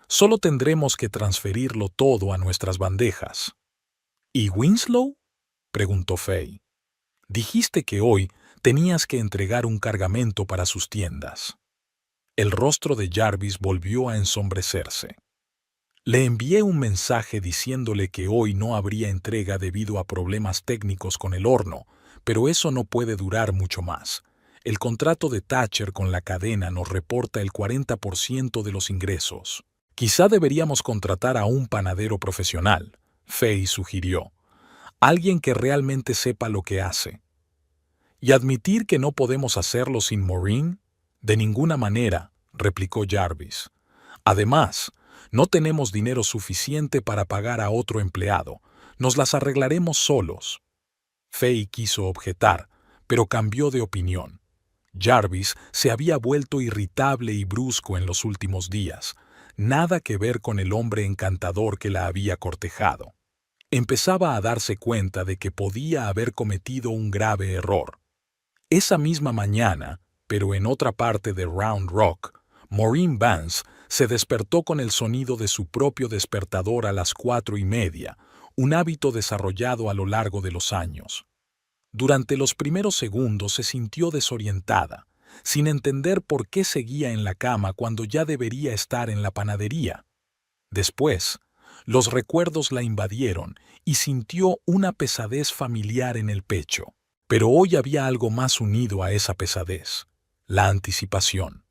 «Solo tendremos que transferirlo todo a nuestras bandejas». «¿Y Winslow?», preguntó Faye. «Dijiste que hoy tenías que entregar un cargamento para sus tiendas». El rostro de Jarvis volvió a ensombrecerse. «Le envié un mensaje diciéndole que hoy no habría entrega debido a problemas técnicos con el horno, pero eso no puede durar mucho más. El contrato de Thatcher con la cadena nos reporta el 40% de los ingresos. Quizá deberíamos contratar a un panadero profesional», Faye sugirió. «Alguien que realmente sepa lo que hace». «¿Y admitir que no podemos hacerlo sin Maureen?». «De ninguna manera», replicó Jarvis. «Además, no tenemos dinero suficiente para pagar a otro empleado. Nos las arreglaremos solos». Faye quiso objetar, pero cambió de opinión. Jarvis se había vuelto irritable y brusco en los últimos días. Nada que ver con el hombre encantador que la había cortejado. Empezaba a darse cuenta de que podía haber cometido un grave error. Esa misma mañana, pero en otra parte de Round Rock, Maureen Vance se despertó con el sonido de su propio despertador a las 4:30, un hábito desarrollado a lo largo de los años. Durante los primeros segundos se sintió desorientada, sin entender por qué seguía en la cama cuando ya debería estar en la panadería. Después, los recuerdos la invadieron y sintió una pesadez familiar en el pecho. Pero hoy había algo más unido a esa pesadez: la anticipación.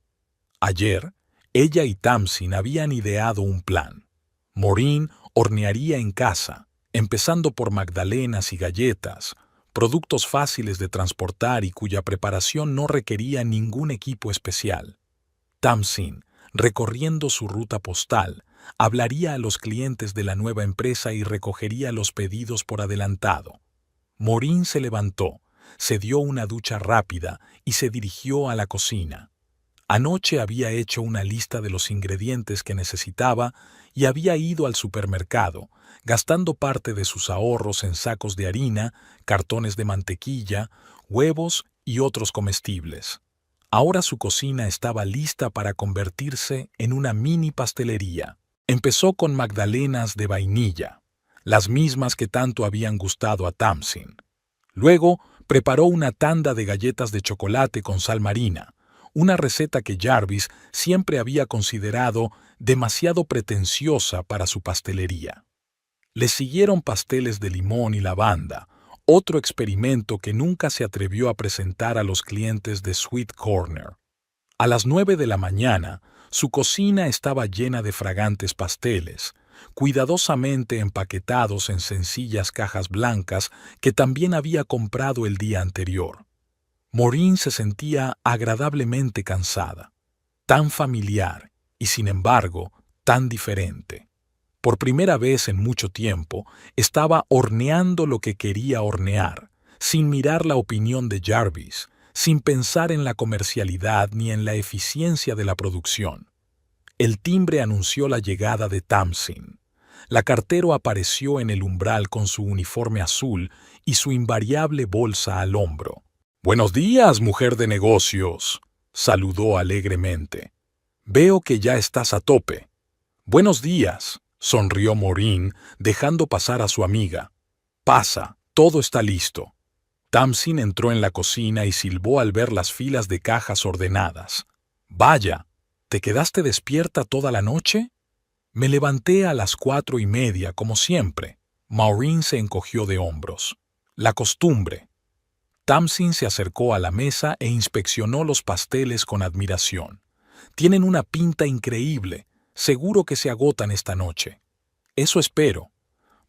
Ayer, ella y Tamsin habían ideado un plan. Maureen hornearía en casa, empezando por magdalenas y galletas, productos fáciles de transportar y cuya preparación no requería ningún equipo especial. Tamsin, recorriendo su ruta postal, hablaría a los clientes de la nueva empresa y recogería los pedidos por adelantado. Maureen se levantó, se dio una ducha rápida y se dirigió a la cocina. Anoche había hecho una lista de los ingredientes que necesitaba y había ido al supermercado, gastando parte de sus ahorros en sacos de harina, cartones de mantequilla, huevos y otros comestibles. Ahora su cocina estaba lista para convertirse en una mini pastelería. Empezó con magdalenas de vainilla, las mismas que tanto habían gustado a Tamsin. Luego preparó una tanda de galletas de chocolate con sal marina, una receta que Jarvis siempre había considerado demasiado pretenciosa para su pastelería. Le siguieron pasteles de limón y lavanda, otro experimento que nunca se atrevió a presentar a los clientes de Sweet Corner. A las 9 de la mañana, su cocina estaba llena de fragantes pasteles, cuidadosamente empaquetados en sencillas cajas blancas que también había comprado el día anterior. Maureen se sentía agradablemente cansada, tan familiar y, sin embargo, tan diferente. Por primera vez en mucho tiempo, estaba horneando lo que quería hornear, sin mirar la opinión de Jarvis, sin pensar en la comercialidad ni en la eficiencia de la producción. El timbre anunció la llegada de Tamsin. La cartero apareció en el umbral con su uniforme azul y su invariable bolsa al hombro. «Buenos días, mujer de negocios», saludó alegremente. «Veo que ya estás a tope». «Buenos días», sonrió Maureen, dejando pasar a su amiga. «Pasa, todo está listo». Tamsin entró en la cocina y silbó al ver las filas de cajas ordenadas. «Vaya, ¿te quedaste despierta toda la noche?» «Me levanté a las 4:30, como siempre». Maureen se encogió de hombros. «La costumbre». Tamsin se acercó a la mesa e inspeccionó los pasteles con admiración. «Tienen una pinta increíble. Seguro que se agotan esta noche». «Eso espero».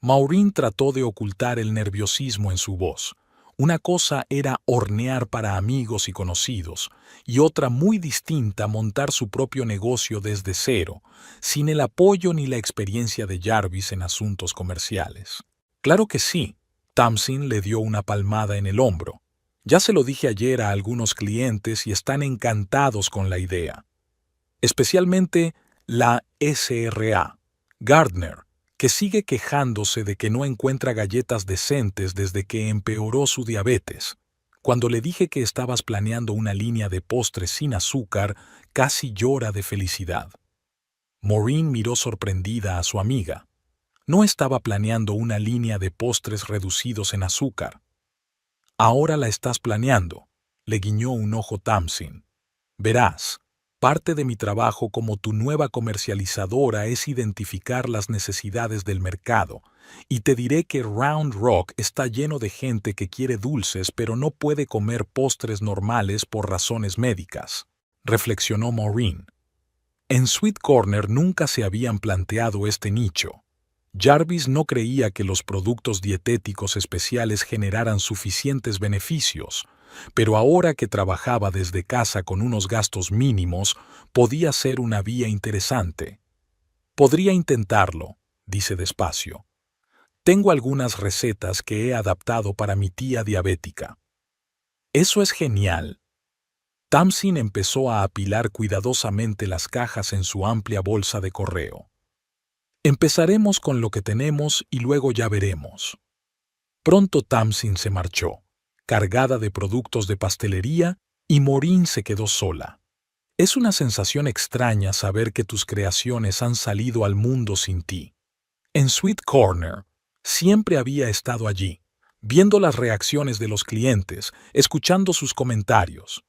Maureen trató de ocultar el nerviosismo en su voz. Una cosa era hornear para amigos y conocidos, y otra muy distinta montar su propio negocio desde cero, sin el apoyo ni la experiencia de Jarvis en asuntos comerciales. «Claro que sí». Tamsin le dio una palmada en el hombro. «Ya se lo dije ayer a algunos clientes y están encantados con la idea. Especialmente la SRA, Gardner, que sigue quejándose de que no encuentra galletas decentes desde que empeoró su diabetes. Cuando le dije que estabas planeando una línea de postres sin azúcar, casi llora de felicidad». Maureen miró sorprendida a su amiga. No estaba planeando una línea de postres reducidos en azúcar. «Ahora la estás planeando», le guiñó un ojo Tamsin. «Verás, parte de mi trabajo como tu nueva comercializadora es identificar las necesidades del mercado, y te diré que Round Rock está lleno de gente que quiere dulces pero no puede comer postres normales por razones médicas», reflexionó Maureen. En Sweet Corner nunca se habían planteado este nicho. Jarvis no creía que los productos dietéticos especiales generaran suficientes beneficios, pero ahora que trabajaba desde casa con unos gastos mínimos, podía ser una vía interesante. «Podría intentarlo», dice despacio. «Tengo algunas recetas que he adaptado para mi tía diabética». «Eso es genial». Tamsin empezó a apilar cuidadosamente las cajas en su amplia bolsa de correo. «Empezaremos con lo que tenemos y luego ya veremos». Pronto Tamsin se marchó, cargada de productos de pastelería, y Maureen se quedó sola. Es una sensación extraña saber que tus creaciones han salido al mundo sin ti. En Sweet Corner, siempre había estado allí, viendo las reacciones de los clientes, escuchando sus comentarios.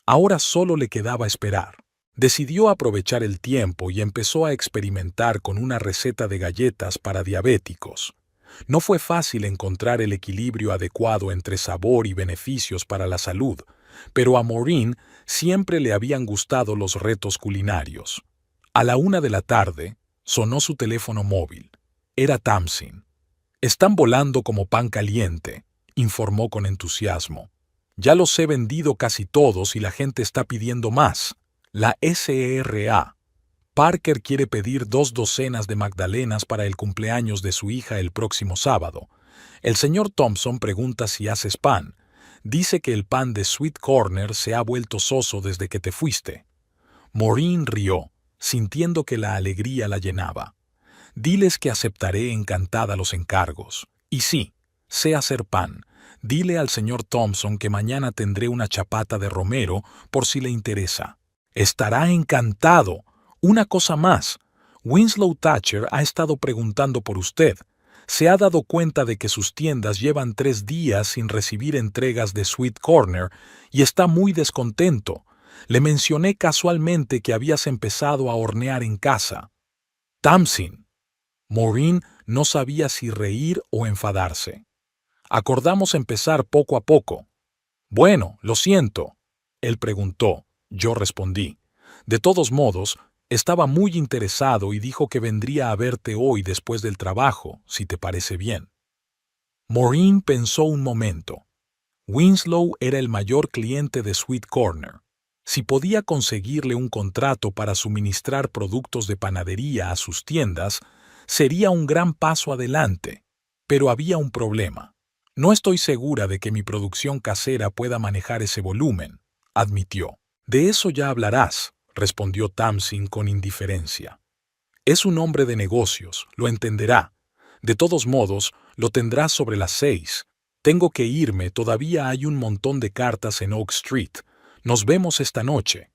Ahora solo le quedaba esperar. Decidió aprovechar el tiempo y empezó a experimentar con una receta de galletas para diabéticos. No fue fácil encontrar el equilibrio adecuado entre sabor y beneficios para la salud, pero a Maureen siempre le habían gustado los retos culinarios. A la 1 de la tarde, sonó su teléfono móvil. Era Tamsin. «Están volando como pan caliente», informó con entusiasmo. «Ya los he vendido casi todos y la gente está pidiendo más. La SRA. Parker quiere pedir 2 docenas de magdalenas para el cumpleaños de su hija el próximo sábado. El señor Thompson pregunta si haces pan. Dice que el pan de Sweet Corner se ha vuelto soso desde que te fuiste». Maureen rió, sintiendo que la alegría la llenaba. «Diles que aceptaré encantada los encargos. Y sí, sé hacer pan. Dile al señor Thompson que mañana tendré una chapata de romero por si le interesa. Estará encantado. Una cosa más. Winslow Thatcher ha estado preguntando por usted. Se ha dado cuenta de que sus tiendas llevan 3 días sin recibir entregas de Sweet Corner y está muy descontento. Le mencioné casualmente que habías empezado a hornear en casa. Tamsin. Maureen no sabía si reír o enfadarse. Acordamos empezar poco a poco. Bueno, lo siento. Él preguntó. Yo respondí. De todos modos, estaba muy interesado y dijo que vendría a verte hoy después del trabajo, si te parece bien. Maureen pensó un momento. Winslow era el mayor cliente de Sweet Corner. Si podía conseguirle un contrato para suministrar productos de panadería a sus tiendas, sería un gran paso adelante. Pero había un problema. No estoy segura de que mi producción casera pueda manejar ese volumen, admitió. De eso ya hablarás, respondió Tamsin con indiferencia. Es un hombre de negocios, lo entenderá. De todos modos, lo tendrás sobre las 6. Tengo que irme, todavía hay un montón de cartas en Oak Street. Nos vemos esta noche.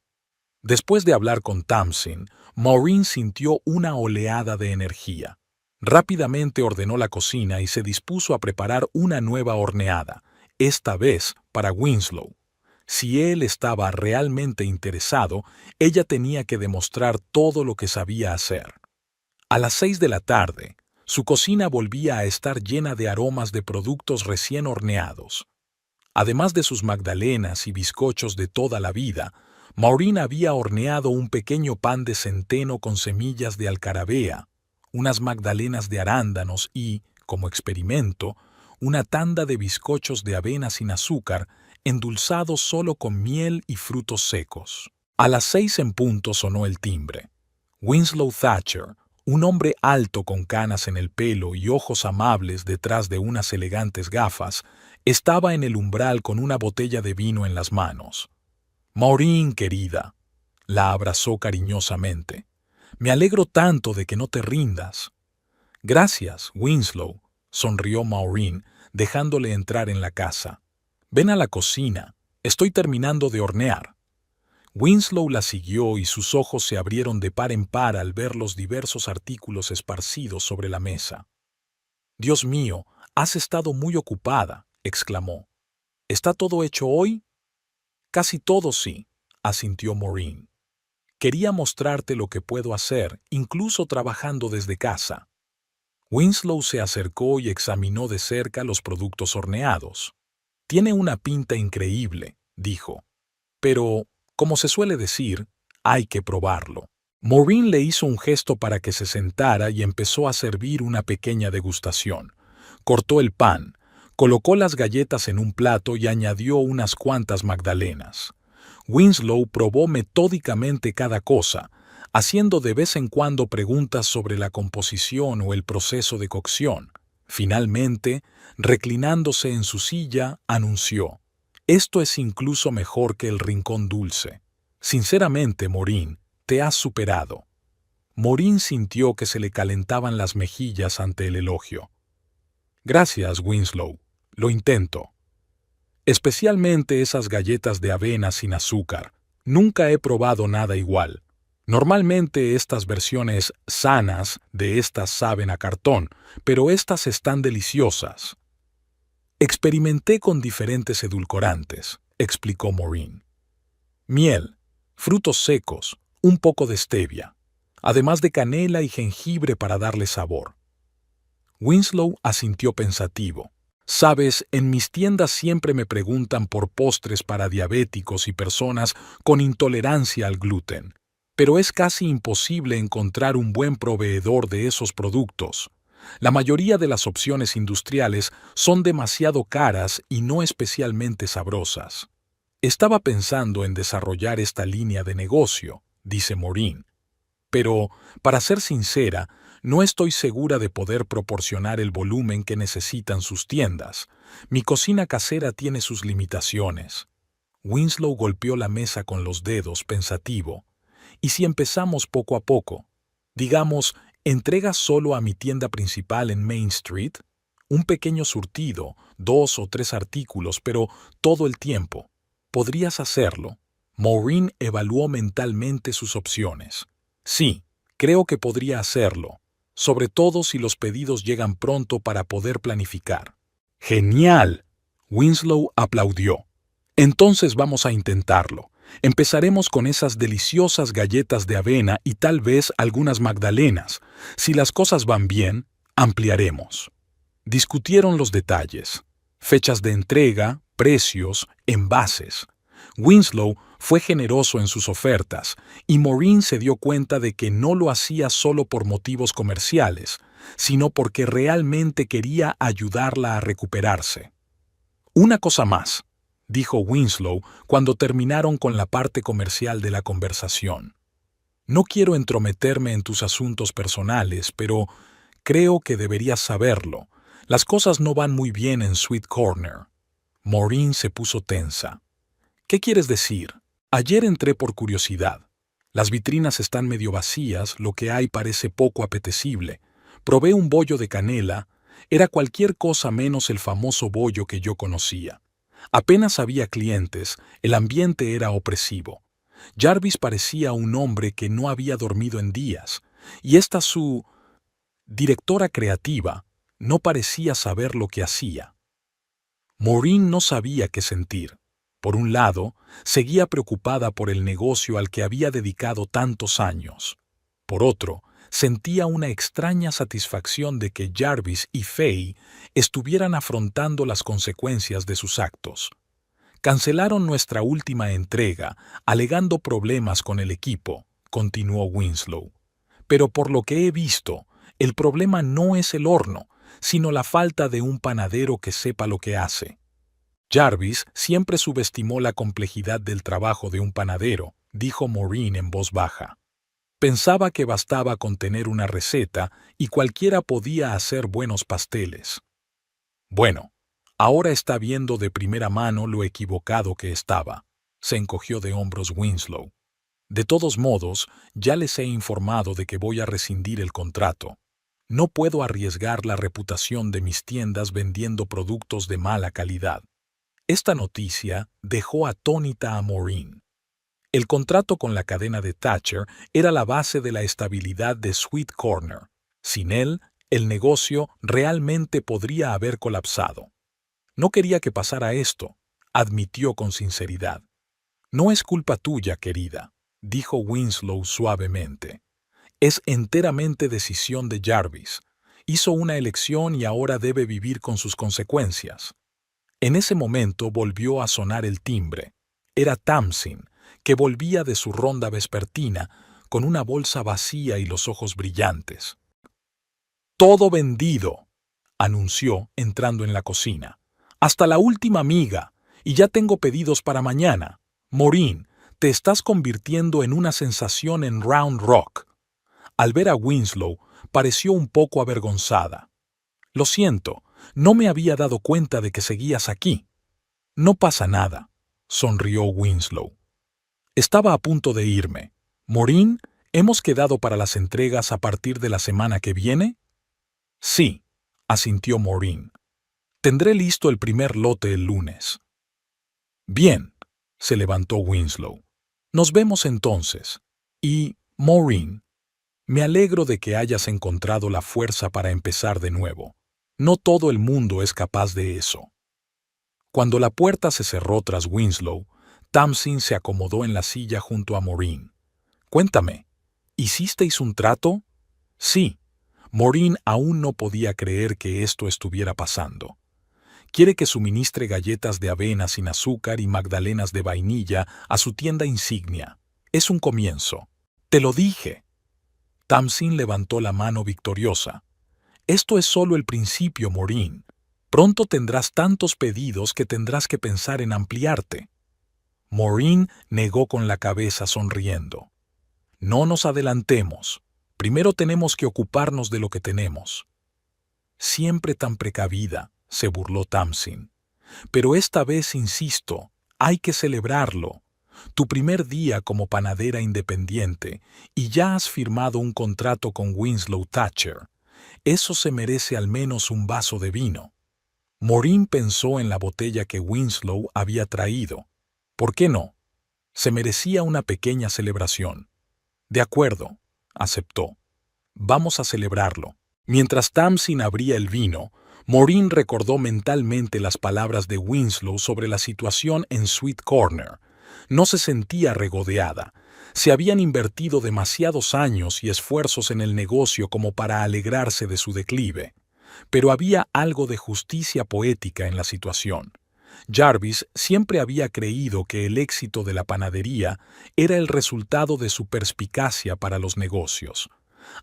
Después de hablar con Tamsin, Maureen sintió una oleada de energía. Rápidamente ordenó la cocina y se dispuso a preparar una nueva horneada, esta vez para Winslow. Si él estaba realmente interesado, ella tenía que demostrar todo lo que sabía hacer. A las 6 de la tarde, su cocina volvía a estar llena de aromas de productos recién horneados. Además de sus magdalenas y bizcochos de toda la vida, Maureen había horneado un pequeño pan de centeno con semillas de alcarabea, unas magdalenas de arándanos y, como experimento, una tanda de bizcochos de avena sin azúcar, endulzados solo con miel y frutos secos. A las 6 en punto sonó el timbre. Winslow Thatcher, un hombre alto con canas en el pelo y ojos amables detrás de unas elegantes gafas, estaba en el umbral con una botella de vino en las manos. «Maureen, querida», la abrazó cariñosamente. «Me alegro tanto de que no te rindas». «Gracias, Winslow», sonrió Maureen, dejándole entrar en la casa. «Ven a la cocina. Estoy terminando de hornear». Winslow la siguió y sus ojos se abrieron de par en par al ver los diversos artículos esparcidos sobre la mesa. «Dios mío, has estado muy ocupada», exclamó. «¿Está todo hecho hoy?» «Casi todo sí», asintió Maureen. «Quería mostrarte lo que puedo hacer, incluso trabajando desde casa». Winslow se acercó y examinó de cerca los productos horneados. «Tiene una pinta increíble», dijo. «Pero, como se suele decir, hay que probarlo». Maureen le hizo un gesto para que se sentara y empezó a servir una pequeña degustación. Cortó el pan, colocó las galletas en un plato y añadió unas cuantas magdalenas. Winslow probó metódicamente cada cosa, haciendo de vez en cuando preguntas sobre la composición o el proceso de cocción. Finalmente, reclinándose en su silla, anunció: «Esto es incluso mejor que el rincón dulce. Sinceramente, Maureen, te has superado». Maureen sintió que se le calentaban las mejillas ante el elogio. «Gracias, Winslow. Lo intento. Especialmente esas galletas de avena sin azúcar. Nunca he probado nada igual. Normalmente estas versiones sanas de estas saben a cartón, pero estas están deliciosas». «Experimenté con diferentes edulcorantes», explicó Maureen. «Miel, frutos secos, un poco de stevia, además de canela y jengibre para darle sabor». Winslow asintió pensativo. «Sabes, en mis tiendas siempre me preguntan por postres para diabéticos y personas con intolerancia al gluten, pero es casi imposible encontrar un buen proveedor de esos productos. La mayoría de las opciones industriales son demasiado caras y no especialmente sabrosas. Estaba pensando en desarrollar esta línea de negocio», dice Maureen. «Pero, para ser sincera, no estoy segura de poder proporcionar el volumen que necesitan sus tiendas. Mi cocina casera tiene sus limitaciones». Winslow golpeó la mesa con los dedos, pensativo. «¿Y si empezamos poco a poco? Digamos, ¿entregas solo a mi tienda principal en Main Street? Un pequeño surtido, 2 o 3 artículos, pero todo el tiempo. ¿Podrías hacerlo? Maureen evaluó mentalmente sus opciones. Sí, creo que podría hacerlo, sobre todo si los pedidos llegan pronto para poder planificar. ¡Genial! Winslow aplaudió. Entonces vamos a intentarlo. Empezaremos con esas deliciosas galletas de avena y tal vez algunas magdalenas. Si las cosas van bien, ampliaremos. Discutieron los detalles, fechas de entrega, precios, envases. Winslow fue generoso en sus ofertas y Maureen se dio cuenta de que no lo hacía solo por motivos comerciales, sino porque realmente quería ayudarla a recuperarse. Una cosa más, dijo Winslow cuando terminaron con la parte comercial de la conversación. No quiero entrometerme en tus asuntos personales, pero creo que deberías saberlo. Las cosas no van muy bien en Sweet Corner. Maureen se puso tensa. ¿Qué quieres decir? Ayer entré por curiosidad. Las vitrinas están medio vacías, lo que hay parece poco apetecible. Probé un bollo de canela. Era cualquier cosa menos el famoso bollo que yo conocía. Apenas había clientes, el ambiente era opresivo. Jarvis parecía un hombre que no había dormido en días, y su directora creativa no parecía saber lo que hacía. Maureen no sabía qué sentir. Por un lado, seguía preocupada por el negocio al que había dedicado tantos años. Por otro, sentía una extraña satisfacción de que Jarvis y Faye estuvieran afrontando las consecuencias de sus actos. Cancelaron nuestra última entrega, alegando problemas con el equipo, continuó Winslow. Pero por lo que he visto, el problema no es el horno, sino la falta de un panadero que sepa lo que hace. Jarvis siempre subestimó la complejidad del trabajo de un panadero, dijo Maureen en voz baja. Pensaba que bastaba con tener una receta y cualquiera podía hacer buenos pasteles. Bueno, ahora está viendo de primera mano lo equivocado que estaba. Se encogió de hombros Winslow. De todos modos, ya les he informado de que voy a rescindir el contrato. No puedo arriesgar la reputación de mis tiendas vendiendo productos de mala calidad. Esta noticia dejó atónita a Maureen. El contrato con la cadena de Thatcher era la base de la estabilidad de Sweet Corner. Sin él, el negocio realmente podría haber colapsado. No quería que pasara esto, admitió con sinceridad. No es culpa tuya, querida, dijo Winslow suavemente. Es enteramente decisión de Jarvis. Hizo una elección y ahora debe vivir con sus consecuencias. En ese momento volvió a sonar el timbre. Era Tamsin, que volvía de su ronda vespertina con una bolsa vacía y los ojos brillantes. «Todo vendido», anunció entrando en la cocina. «Hasta la última miga, y ya tengo pedidos para mañana. Maureen, te estás convirtiendo en una sensación en Round Rock». Al ver a Winslow, pareció un poco avergonzada. «Lo siento, no me había dado cuenta de que seguías aquí». «No pasa nada», sonrió Winslow. «Estaba a punto de irme. Maureen, ¿hemos quedado para las entregas a partir de la semana que viene?» «Sí», asintió Maureen. «Tendré listo el primer lote el lunes». «Bien», se levantó Winslow. «Nos vemos entonces. Y, Maureen, me alegro de que hayas encontrado la fuerza para empezar de nuevo. No todo el mundo es capaz de eso». Cuando la puerta se cerró tras Winslow, Tamsin se acomodó en la silla junto a Maureen. «Cuéntame, ¿hicisteis un trato?» «Sí». Maureen aún no podía creer que esto estuviera pasando. «Quiere que suministre galletas de avena sin azúcar y magdalenas de vainilla a su tienda insignia. Es un comienzo. Te lo dije». Tamsin levantó la mano victoriosa. «Esto es solo el principio, Maureen. Pronto tendrás tantos pedidos que tendrás que pensar en ampliarte». Maureen negó con la cabeza sonriendo. «No nos adelantemos. Primero tenemos que ocuparnos de lo que tenemos». «Siempre tan precavida», se burló Tamsin. «Pero esta vez, insisto, hay que celebrarlo. Tu primer día como panadera independiente y ya has firmado un contrato con Winslow Thatcher. Eso se merece al menos un vaso de vino. Maureen pensó en la botella que Winslow había traído. ¿Por qué no? Se merecía una pequeña celebración. De acuerdo, aceptó. Vamos a celebrarlo. Mientras Tamsin abría el vino, Maureen recordó mentalmente las palabras de Winslow sobre la situación en Sweet Corner. No se sentía regodeada. Se habían invertido demasiados años y esfuerzos en el negocio como para alegrarse de su declive. Pero había algo de justicia poética en la situación. Jarvis siempre había creído que el éxito de la panadería era el resultado de su perspicacia para los negocios.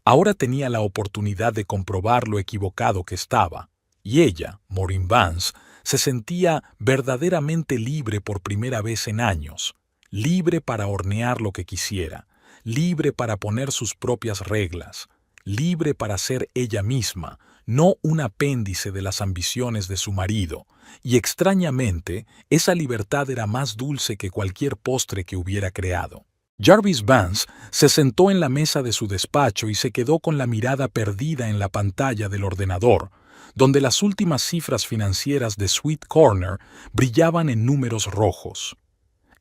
Ahora tenía la oportunidad de comprobar lo equivocado que estaba, y ella, Maureen Vance, se sentía verdaderamente libre por primera vez en años, libre para hornear lo que quisiera, libre para poner sus propias reglas, libre para ser ella misma, no un apéndice de las ambiciones de su marido, y extrañamente, esa libertad era más dulce que cualquier postre que hubiera creado. Jarvis Vance se sentó en la mesa de su despacho y se quedó con la mirada perdida en la pantalla del ordenador, donde las últimas cifras financieras de Sweet Corner brillaban en números rojos.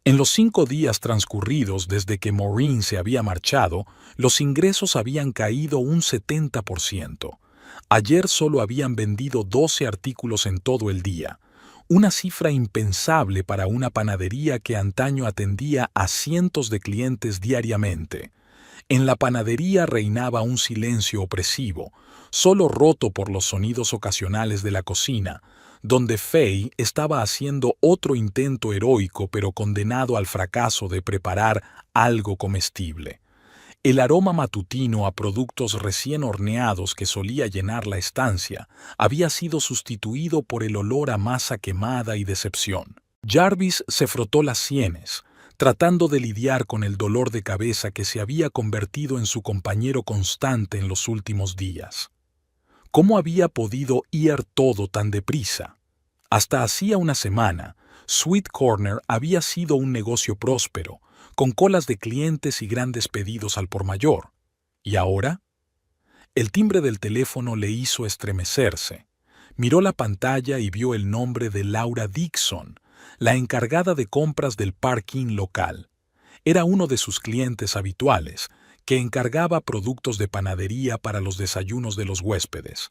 En los 5 días transcurridos desde que Maureen se había marchado, los ingresos habían caído un 70%. Ayer solo habían vendido 12 artículos en todo el día, una cifra impensable para una panadería que antaño atendía a cientos de clientes diariamente. En la panadería reinaba un silencio opresivo, solo roto por los sonidos ocasionales de la cocina, donde Faye estaba haciendo otro intento heroico pero condenado al fracaso de preparar algo comestible. El aroma matutino a productos recién horneados que solía llenar la estancia había sido sustituido por el olor a masa quemada y decepción. Jarvis se frotó las sienes, tratando de lidiar con el dolor de cabeza que se había convertido en su compañero constante en los últimos días. ¿Cómo había podido ir todo tan deprisa? Hasta hacía una semana, Sweet Corner había sido un negocio próspero, con colas de clientes y grandes pedidos al por mayor. ¿Y ahora? El timbre del teléfono le hizo estremecerse. Miró la pantalla y vio el nombre de Laura Dixon, la encargada de compras del parking local. Era uno de sus clientes habituales, que encargaba productos de panadería para los desayunos de los huéspedes.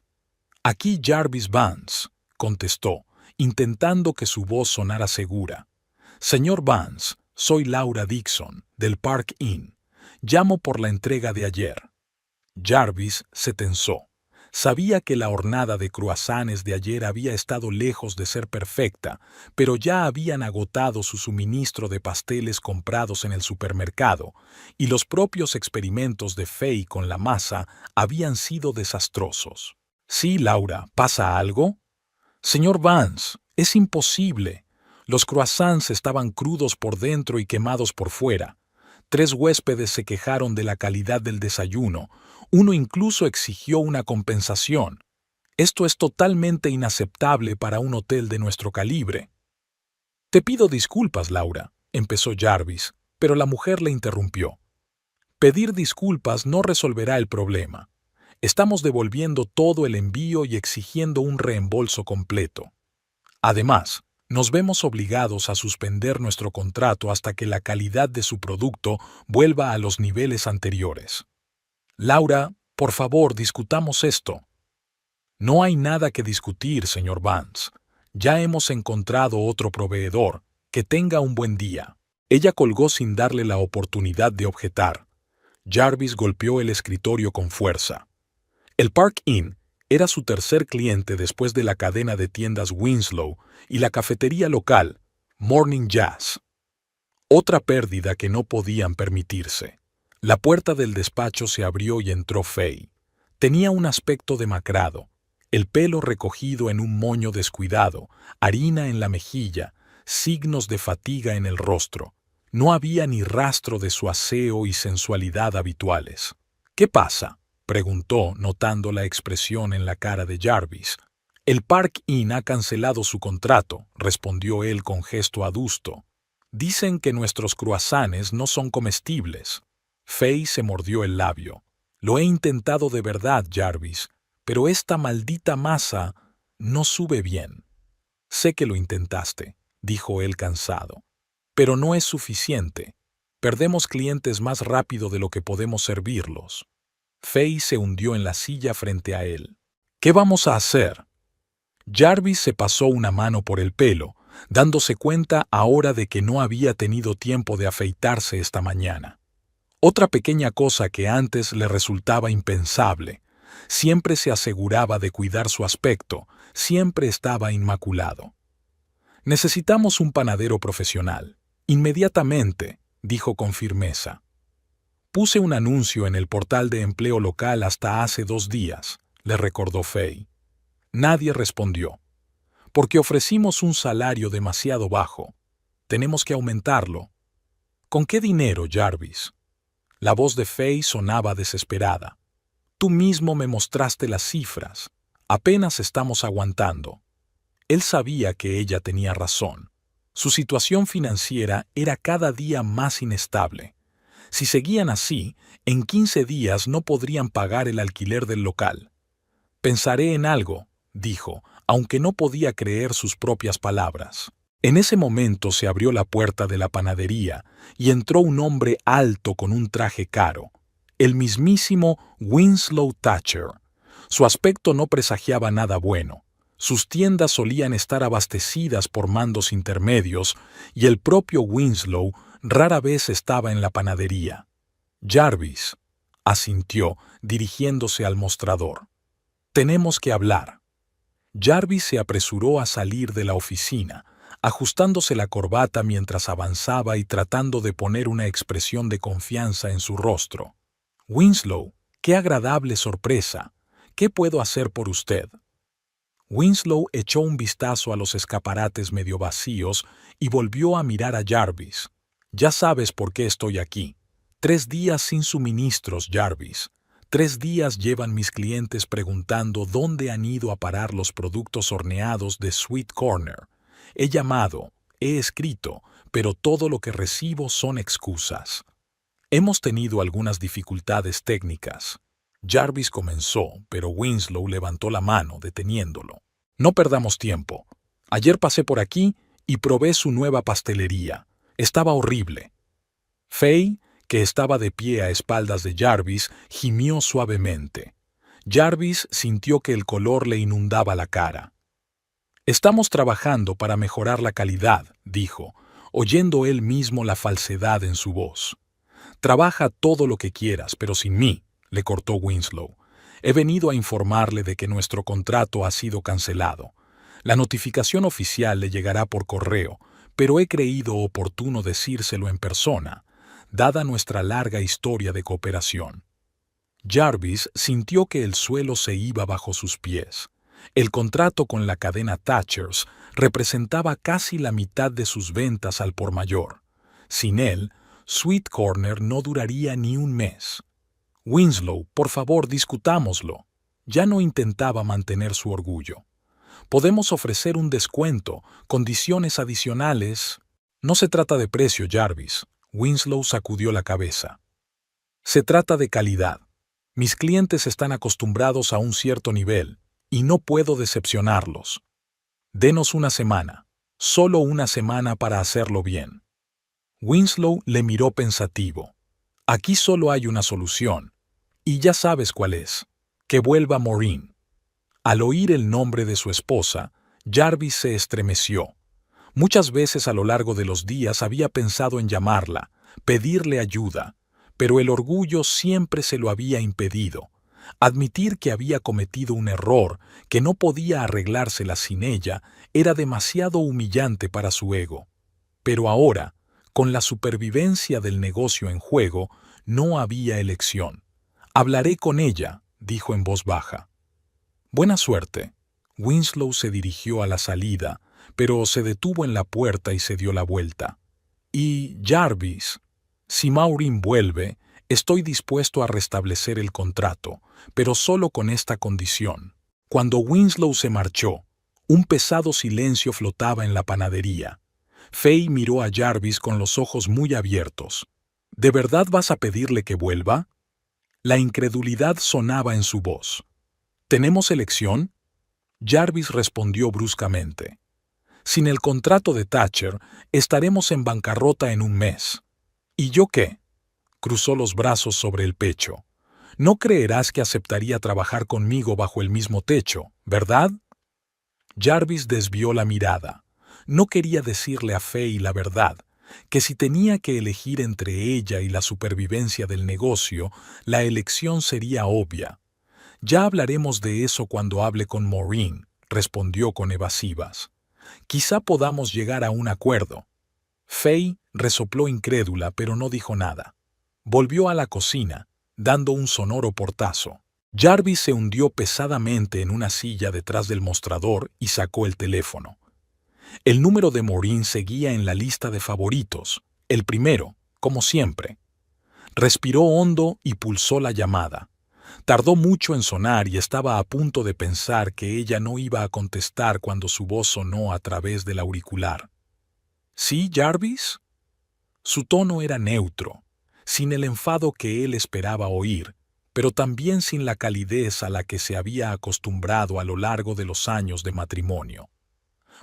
«Aquí Jarvis Vance», contestó, intentando que su voz sonara segura. «Señor Vance, soy Laura Dixon, del Park Inn. Llamo por la entrega de ayer». Jarvis se tensó. Sabía que la hornada de croissants de ayer había estado lejos de ser perfecta, pero ya habían agotado su suministro de pasteles comprados en el supermercado, y los propios experimentos de Faye con la masa habían sido desastrosos. «Sí, Laura, ¿pasa algo?» «Señor Vance, es imposible. Los croissants estaban crudos por dentro y quemados por fuera. 3 huéspedes se quejaron de la calidad del desayuno. Uno incluso exigió una compensación. Esto es totalmente inaceptable para un hotel de nuestro calibre». «Te pido disculpas, Laura», empezó Jarvis, pero la mujer le interrumpió. «Pedir disculpas no resolverá el problema. Estamos devolviendo todo el envío y exigiendo un reembolso completo. Además, nos vemos obligados a suspender nuestro contrato hasta que la calidad de su producto vuelva a los niveles anteriores. Laura, por favor, discutamos esto». «No hay nada que discutir, señor Vance. Ya hemos encontrado otro proveedor. Que tenga un buen día». Ella colgó sin darle la oportunidad de objetar. Jarvis golpeó el escritorio con fuerza. El Park Inn era su tercer cliente después de la cadena de tiendas Winslow y la cafetería local, Morning Jazz. Otra pérdida que no podían permitirse. La puerta del despacho se abrió y entró Faye. Tenía un aspecto demacrado, el pelo recogido en un moño descuidado, harina en la mejilla, signos de fatiga en el rostro. No había ni rastro de su aseo y sensualidad habituales. «¿Qué pasa?», preguntó, notando la expresión en la cara de Jarvis. «El Park Inn ha cancelado su contrato», respondió él con gesto adusto. «Dicen que nuestros croissants no son comestibles». Faye se mordió el labio. «Lo he intentado de verdad, Jarvis, pero esta maldita masa no sube bien. Sé que lo intentaste, dijo él cansado, pero no es suficiente. Perdemos clientes más rápido de lo que podemos servirlos. Faye se hundió en la silla frente a él. ¿Qué vamos a hacer? Jarvis se pasó una mano por el pelo, dándose cuenta ahora de que no había tenido tiempo de afeitarse esta mañana. Otra pequeña cosa que antes le resultaba impensable. Siempre se aseguraba de cuidar su aspecto, siempre estaba inmaculado. Necesitamos un panadero profesional. Inmediatamente, dijo con firmeza. Puse un anuncio en el portal de empleo local hasta hace 2 días, le recordó Faye. Nadie respondió. Porque ofrecimos un salario demasiado bajo. Tenemos que aumentarlo. ¿Con qué dinero, Jarvis? La voz de Faye sonaba desesperada. Tú mismo me mostraste las cifras. Apenas estamos aguantando. Él sabía que ella tenía razón. Su situación financiera era cada día más inestable. Si seguían así, en 15 días no podrían pagar el alquiler del local. Pensaré en algo, dijo, aunque no podía creer sus propias palabras. En ese momento se abrió la puerta de la panadería y entró un hombre alto con un traje caro, el mismísimo Winslow Thatcher. Su aspecto no presagiaba nada bueno. Sus tiendas solían estar abastecidas por mandos intermedios y el propio Winslow rara vez estaba en la panadería. Jarvis, asintió, dirigiéndose al mostrador. Tenemos que hablar. Jarvis se apresuró a salir de la oficina, ajustándose la corbata mientras avanzaba y tratando de poner una expresión de confianza en su rostro. Winslow, qué agradable sorpresa. ¿Qué puedo hacer por usted? Winslow echó un vistazo a los escaparates medio vacíos y volvió a mirar a Jarvis. Ya sabes por qué estoy aquí. 3 días sin suministros, Jarvis. 3 días llevan mis clientes preguntando dónde han ido a parar los productos horneados de Sweet Corner. He llamado, he escrito, pero todo lo que recibo son excusas. Hemos tenido algunas dificultades técnicas. Jarvis comenzó, pero Winslow levantó la mano, deteniéndolo. No perdamos tiempo. Ayer pasé por aquí y probé su nueva pastelería. Estaba horrible. Faye, que estaba de pie a espaldas de Jarvis, gimió suavemente. Jarvis sintió que el color le inundaba la cara. Estamos trabajando para mejorar la calidad, dijo, oyendo él mismo la falsedad en su voz. Trabaja todo lo que quieras, pero sin mí, le cortó Winslow. He venido a informarle de que nuestro contrato ha sido cancelado. La notificación oficial le llegará por correo, pero he creído oportuno decírselo en persona, dada nuestra larga historia de cooperación. Jarvis sintió que el suelo se iba bajo sus pies. El contrato con la cadena Thatcher's representaba casi la mitad de sus ventas al por mayor. Sin él, Sweet Corner no duraría ni un mes. Winslow, por favor, discutámoslo. Ya no intentaba mantener su orgullo. Podemos ofrecer un descuento, condiciones adicionales. No se trata de precio, Jarvis. Winslow sacudió la cabeza. Se trata de calidad. Mis clientes están acostumbrados a un cierto nivel, y no puedo decepcionarlos. Denos una semana, solo una semana para hacerlo bien. Winslow le miró pensativo. Aquí solo hay una solución, y ya sabes cuál es. Que vuelva Maureen. Al oír el nombre de su esposa, Jarvis se estremeció. Muchas veces a lo largo de los días había pensado en llamarla, pedirle ayuda, pero el orgullo siempre se lo había impedido. Admitir que había cometido un error, que no podía arreglársela sin ella, era demasiado humillante para su ego. Pero ahora, con la supervivencia del negocio en juego, no había elección. Hablaré con ella, dijo en voz baja. Buena suerte. Winslow se dirigió a la salida, pero se detuvo en la puerta y se dio la vuelta. Y, Jarvis, si Maureen vuelve, estoy dispuesto a restablecer el contrato, pero solo con esta condición. Cuando Winslow se marchó, un pesado silencio flotaba en la panadería. Faye miró a Jarvis con los ojos muy abiertos. ¿De verdad vas a pedirle que vuelva? La incredulidad sonaba en su voz. ¿Tenemos elección? Jarvis respondió bruscamente. Sin el contrato de Thatcher, estaremos en bancarrota en un mes. ¿Y yo qué? Cruzó los brazos sobre el pecho. No creerás que aceptaría trabajar conmigo bajo el mismo techo, ¿verdad? Jarvis desvió la mirada. No quería decirle a Faye la verdad, que si tenía que elegir entre ella y la supervivencia del negocio, la elección sería obvia. Ya hablaremos de eso cuando hable con Maureen, respondió con evasivas. Quizá podamos llegar a un acuerdo. Faye resopló incrédula, pero no dijo nada. Volvió a la cocina, dando un sonoro portazo. Jarvis se hundió pesadamente en una silla detrás del mostrador y sacó el teléfono. El número de Maureen seguía en la lista de favoritos, el primero, como siempre. Respiró hondo y pulsó la llamada. Tardó mucho en sonar y estaba a punto de pensar que ella no iba a contestar cuando su voz sonó a través del auricular. ¿Sí, Jarvis? Su tono era neutro, sin el enfado que él esperaba oír, pero también sin la calidez a la que se había acostumbrado a lo largo de los años de matrimonio.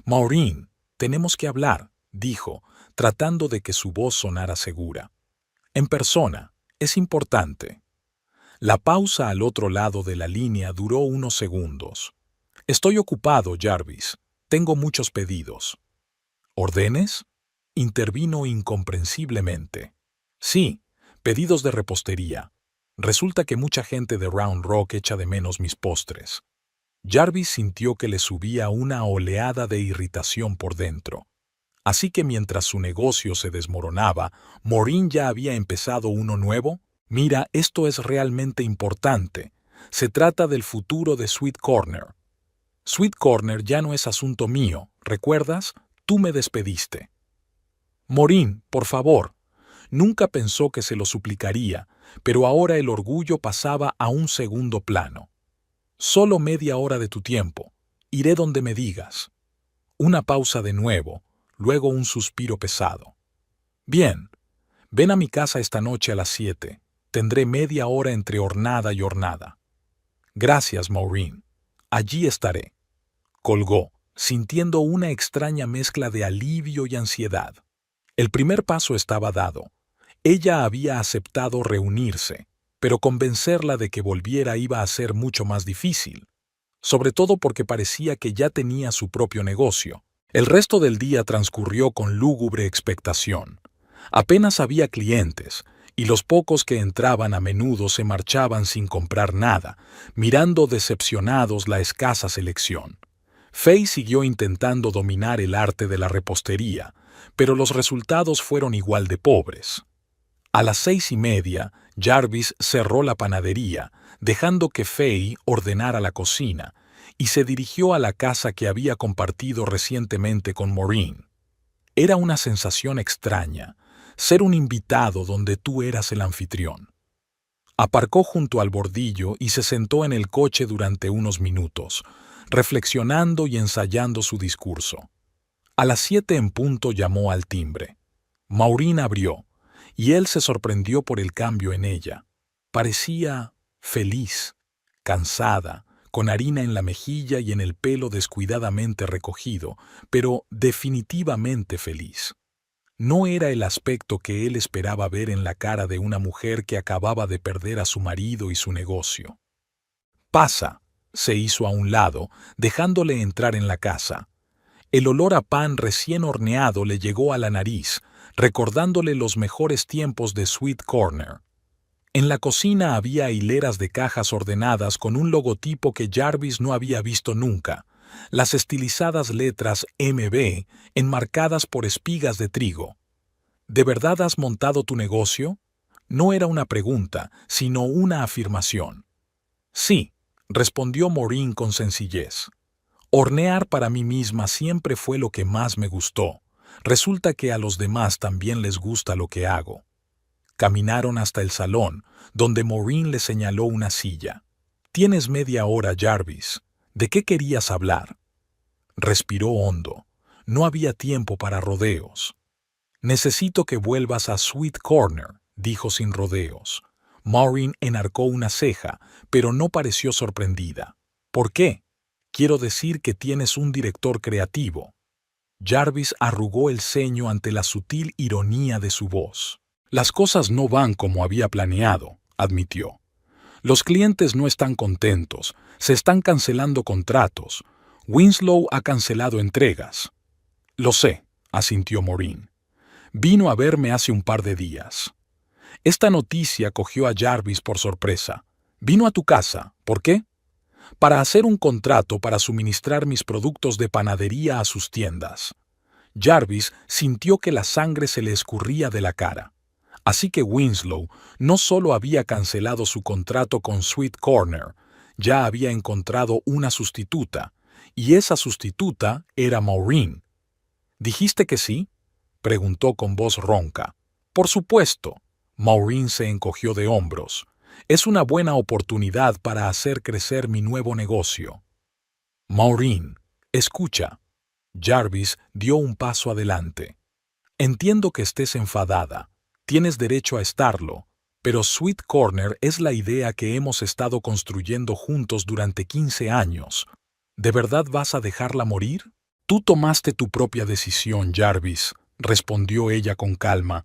Maureen, tenemos que hablar, dijo, tratando de que su voz sonara segura. En persona, es importante. La pausa al otro lado de la línea duró unos segundos. Estoy ocupado, Jarvis. Tengo muchos pedidos. ¿Órdenes? Intervino incomprensiblemente. Sí, pedidos de repostería. Resulta que mucha gente de Round Rock echa de menos mis postres. Jarvis sintió que le subía una oleada de irritación por dentro. Así que mientras su negocio se desmoronaba, Maureen ya había empezado uno nuevo. Mira, esto es realmente importante. Se trata del futuro de Sweet Corner. Sweet Corner ya no es asunto mío, ¿recuerdas? Tú me despediste. Maureen, por favor. Nunca pensó que se lo suplicaría, pero ahora el orgullo pasaba a un segundo plano. Solo media hora de tu tiempo. Iré donde me digas. Una pausa de nuevo, luego un suspiro pesado. Bien, ven a mi casa esta noche a las 7. Tendré media hora entre hornada y hornada. Gracias, Maureen. Allí estaré. Colgó, sintiendo una extraña mezcla de alivio y ansiedad. El primer paso estaba dado. Ella había aceptado reunirse, pero convencerla de que volviera iba a ser mucho más difícil, sobre todo porque parecía que ya tenía su propio negocio. El resto del día transcurrió con lúgubre expectación. Apenas había clientes, y los pocos que entraban a menudo se marchaban sin comprar nada, mirando decepcionados la escasa selección. Faye siguió intentando dominar el arte de la repostería, pero los resultados fueron igual de pobres. A las 6:30, Jarvis cerró la panadería, dejando que Faye ordenara la cocina, y se dirigió a la casa que había compartido recientemente con Maureen. Era una sensación extraña, ser un invitado donde tú eras el anfitrión. Aparcó junto al bordillo y se sentó en el coche durante unos minutos, reflexionando y ensayando su discurso. A las 7 en punto llamó al timbre. Maureen abrió, y él se sorprendió por el cambio en ella. Parecía feliz, cansada, con harina en la mejilla y en el pelo descuidadamente recogido, pero definitivamente feliz. No era el aspecto que él esperaba ver en la cara de una mujer que acababa de perder a su marido y su negocio. «Pasa», se hizo a un lado, dejándole entrar en la casa. El olor a pan recién horneado le llegó a la nariz, recordándole los mejores tiempos de Sweet Corner. En la cocina había hileras de cajas ordenadas con un logotipo que Jarvis no había visto nunca, las estilizadas letras MB enmarcadas por espigas de trigo. ¿De verdad has montado tu negocio? No era una pregunta, sino una afirmación. Sí, respondió Maureen con sencillez. Hornear para mí misma siempre fue lo que más me gustó. Resulta que a los demás también les gusta lo que hago. Caminaron hasta el salón, donde Maureen le señaló una silla. «Tienes media hora, Jarvis. ¿De qué querías hablar?» Respiró hondo. No había tiempo para rodeos. «Necesito que vuelvas a Sweet Corner», dijo sin rodeos. Maureen enarcó una ceja, pero no pareció sorprendida. ¿Por qué? Quiero decir que tienes un director creativo. Jarvis arrugó el ceño ante la sutil ironía de su voz. Las cosas no van como había planeado, admitió. Los clientes no están contentos, se están cancelando contratos. Winslow ha cancelado entregas. Lo sé, asintió Maureen. Vino a verme hace un par de días. Esta noticia cogió a Jarvis por sorpresa. Vino a tu casa. ¿Por qué? Para hacer un contrato para suministrar mis productos de panadería a sus tiendas. Jarvis sintió que la sangre se le escurría de la cara. Así que Winslow no solo había cancelado su contrato con Sweet Corner, ya había encontrado una sustituta, y esa sustituta era Maureen. ¿Dijiste que sí?, preguntó con voz ronca. Por supuesto. Maureen se encogió de hombros. Es una buena oportunidad para hacer crecer mi nuevo negocio. Maureen, escucha. Jarvis dio un paso adelante. Entiendo que estés enfadada. Tienes derecho a estarlo. Pero Sweet Corner es la idea que hemos estado construyendo juntos durante 15 años. ¿De verdad vas a dejarla morir? Tú tomaste tu propia decisión, Jarvis, respondió ella con calma.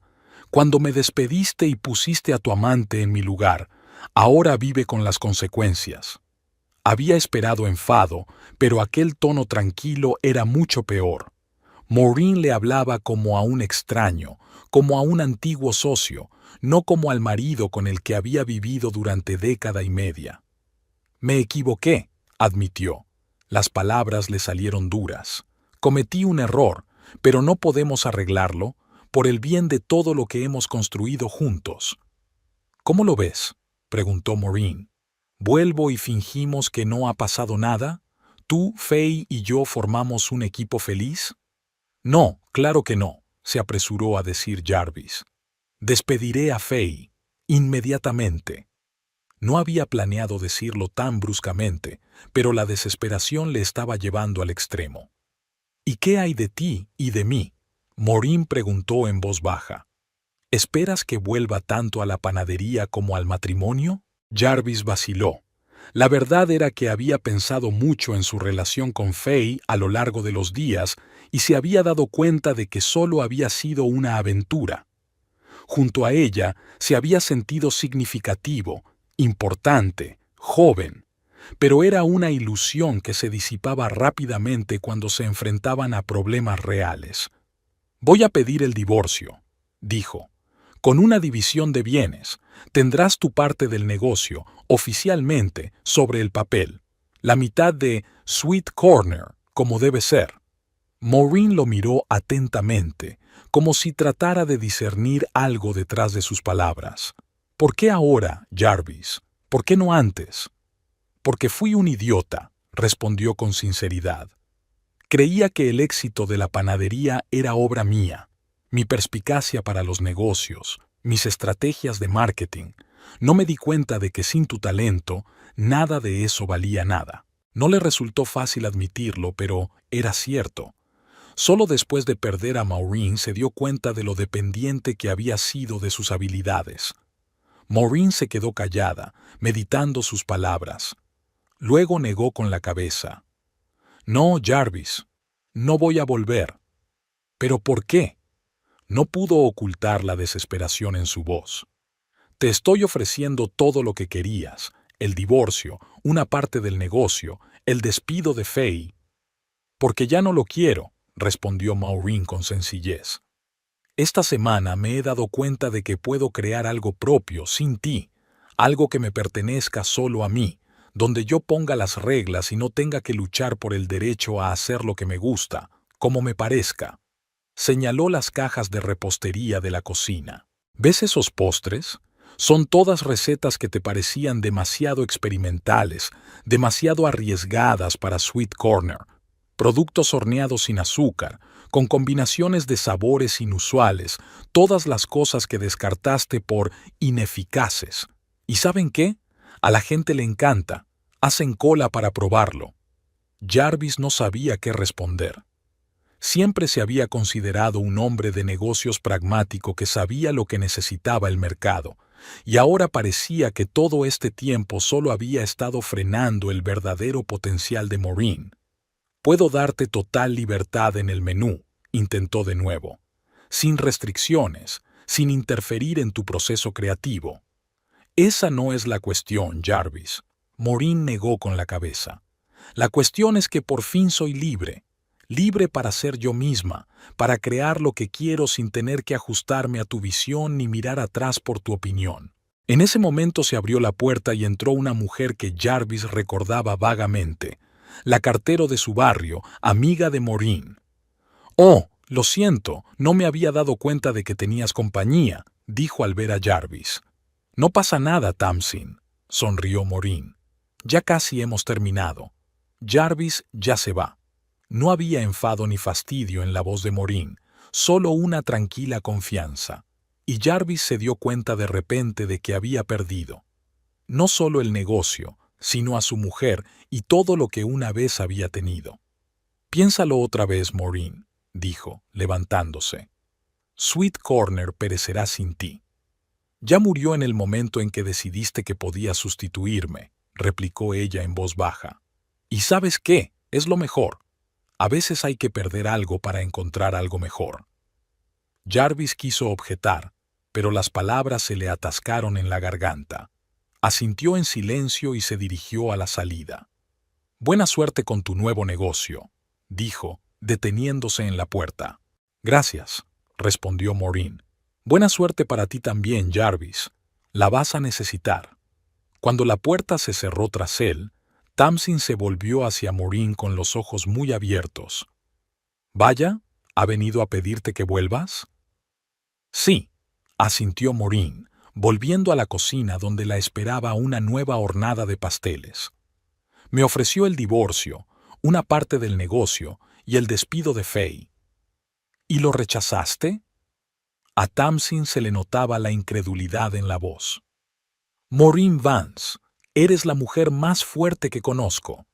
Cuando me despediste y pusiste a tu amante en mi lugar, ahora vive con las consecuencias. Había esperado enfado, pero aquel tono tranquilo era mucho peor. Maureen le hablaba como a un extraño, como a un antiguo socio, no como al marido con el que había vivido durante década y media. Me equivoqué, admitió. Las palabras le salieron duras. Cometí un error, pero no podemos arreglarlo por el bien de todo lo que hemos construido juntos. ¿Cómo lo ves?, preguntó Maureen. ¿Vuelvo y fingimos que no ha pasado nada? ¿Tú, Faye y yo formamos un equipo feliz? No, claro que no, se apresuró a decir Jarvis. Despediré a Faye, inmediatamente. No había planeado decirlo tan bruscamente, pero la desesperación le estaba llevando al extremo. ¿Y qué hay de ti y de mí?, Maureen preguntó en voz baja. ¿Esperas que vuelva tanto a la panadería como al matrimonio? Jarvis vaciló. La verdad era que había pensado mucho en su relación con Faye a lo largo de los días y se había dado cuenta de que solo había sido una aventura. Junto a ella se había sentido significativo, importante, joven, pero era una ilusión que se disipaba rápidamente cuando se enfrentaban a problemas reales. Voy a pedir el divorcio, dijo. Con una división de bienes, tendrás tu parte del negocio, oficialmente, sobre el papel. La mitad de Sweet Corner, como debe ser. Maureen lo miró atentamente, como si tratara de discernir algo detrás de sus palabras. ¿Por qué ahora, Jarvis? ¿Por qué no antes? Porque fui un idiota, respondió con sinceridad. Creía que el éxito de la panadería era obra mía. Mi perspicacia para los negocios, mis estrategias de marketing. No me di cuenta de que sin tu talento, nada de eso valía nada. No le resultó fácil admitirlo, pero era cierto. Solo después de perder a Maureen se dio cuenta de lo dependiente que había sido de sus habilidades. Maureen se quedó callada, meditando sus palabras. Luego negó con la cabeza. No, Jarvis, no voy a volver. ¿Pero por qué? No pudo ocultar la desesperación en su voz. Te estoy ofreciendo todo lo que querías, el divorcio, una parte del negocio, el despido de Faye. Porque ya no lo quiero, respondió Maureen con sencillez. Esta semana me he dado cuenta de que puedo crear algo propio, sin ti, algo que me pertenezca solo a mí, donde yo ponga las reglas y no tenga que luchar por el derecho a hacer lo que me gusta, como me parezca. Señaló las cajas de repostería de la cocina. ¿Ves esos postres? Son todas recetas que te parecían demasiado experimentales, demasiado arriesgadas para Sweet Corner. Productos horneados sin azúcar, con combinaciones de sabores inusuales, todas las cosas que descartaste por ineficaces. ¿Y saben qué? A la gente le encanta. Hacen cola para probarlo. Jarvis no sabía qué responder. Siempre se había considerado un hombre de negocios pragmático que sabía lo que necesitaba el mercado, y ahora parecía que todo este tiempo solo había estado frenando el verdadero potencial de Maureen. «Puedo darte total libertad en el menú», intentó de nuevo, «sin restricciones, sin interferir en tu proceso creativo». «Esa no es la cuestión, Jarvis», Maureen negó con la cabeza. «La cuestión es que por fin soy libre. Libre para ser yo misma, para crear lo que quiero sin tener que ajustarme a tu visión ni mirar atrás por tu opinión». En ese momento se abrió la puerta y entró una mujer que Jarvis recordaba vagamente, la cartero de su barrio, amiga de Maureen. «Oh, lo siento, no me había dado cuenta de que tenías compañía», dijo al ver a Jarvis. «No pasa nada, Tamsin», sonrió Maureen. «Ya casi hemos terminado. Jarvis ya se va». No había enfado ni fastidio en la voz de Maureen, solo una tranquila confianza. Y Jarvis se dio cuenta de repente de que había perdido. No solo el negocio, sino a su mujer y todo lo que una vez había tenido. «Piénsalo otra vez, Maureen», dijo, levantándose. «Sweet Corner perecerá sin ti». «Ya murió en el momento en que decidiste que podías sustituirme», replicó ella en voz baja. «¿Y sabes qué? Es lo mejor. A veces hay que perder algo para encontrar algo mejor». Jarvis quiso objetar, pero las palabras se le atascaron en la garganta. Asintió en silencio y se dirigió a la salida. «Buena suerte con tu nuevo negocio», dijo, deteniéndose en la puerta. «Gracias», respondió Maureen. «Buena suerte para ti también, Jarvis. La vas a necesitar». Cuando la puerta se cerró tras él, Tamsin se volvió hacia Maureen con los ojos muy abiertos. «Vaya, ¿ha venido a pedirte que vuelvas?» «Sí», asintió Maureen, volviendo a la cocina donde la esperaba una nueva hornada de pasteles. «Me ofreció el divorcio, una parte del negocio y el despido de Faye». «¿Y lo rechazaste?» A Tamsin se le notaba la incredulidad en la voz. «Maureen Vance, eres la mujer más fuerte que conozco».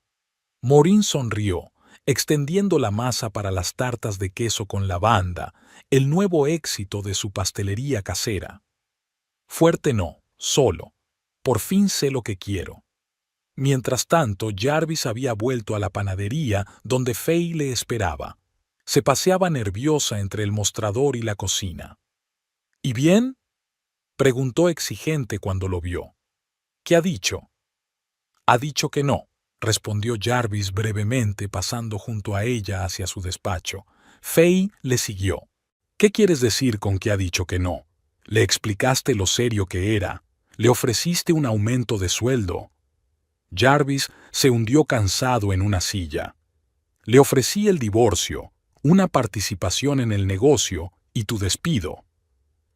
Maureen sonrió, extendiendo la masa para las tartas de queso con lavanda, el nuevo éxito de su pastelería casera. «Fuerte no, solo. Por fin sé lo que quiero». Mientras tanto, Jarvis había vuelto a la panadería donde Faye le esperaba. Se paseaba nerviosa entre el mostrador y la cocina. «¿Y bien?», preguntó exigente cuando lo vio. «¿Qué ha dicho?» «Ha dicho que no», respondió Jarvis brevemente pasando junto a ella hacia su despacho. Faye le siguió. «¿Qué quieres decir con que ha dicho que no? ¿Le explicaste lo serio que era? ¿Le ofreciste un aumento de sueldo?» Jarvis se hundió cansado en una silla. «Le ofrecí el divorcio, una participación en el negocio y tu despido».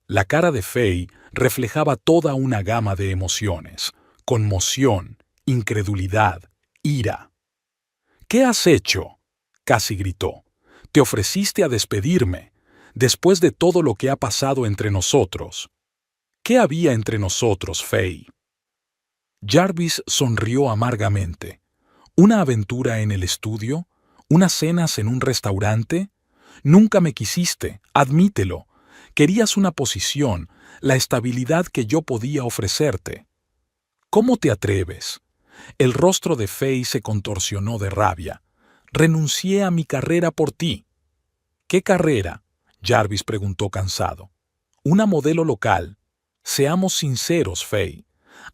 La cara de Faye reflejaba toda una gama de emociones: conmoción, incredulidad, ira. «¿Qué has hecho?», casi gritó. «Te ofreciste a despedirme, después de todo lo que ha pasado entre nosotros». «¿Qué había entre nosotros, Faye?». Jarvis sonrió amargamente. «¿Una aventura en el estudio? ¿Unas cenas en un restaurante? Nunca me quisiste, admítelo. Querías una posición, la estabilidad que yo podía ofrecerte». «¿Cómo te atreves?». El rostro de Faye se contorsionó de rabia. «Renuncié a mi carrera por ti». «¿Qué carrera?», Jarvis preguntó cansado. «Una modelo local. Seamos sinceros, Faye.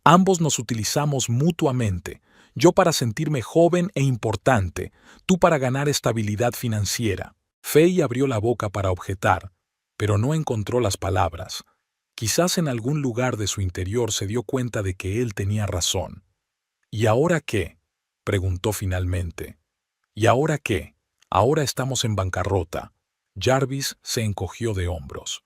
Ambos nos utilizamos mutuamente, yo para sentirme joven e importante, tú para ganar estabilidad financiera». Faye abrió la boca para objetar, pero no encontró las palabras. Quizás en algún lugar de su interior se dio cuenta de que él tenía razón. «¿Y ahora qué?», preguntó finalmente. «¿Y ahora qué? Ahora estamos en bancarrota». Jarvis se encogió de hombros.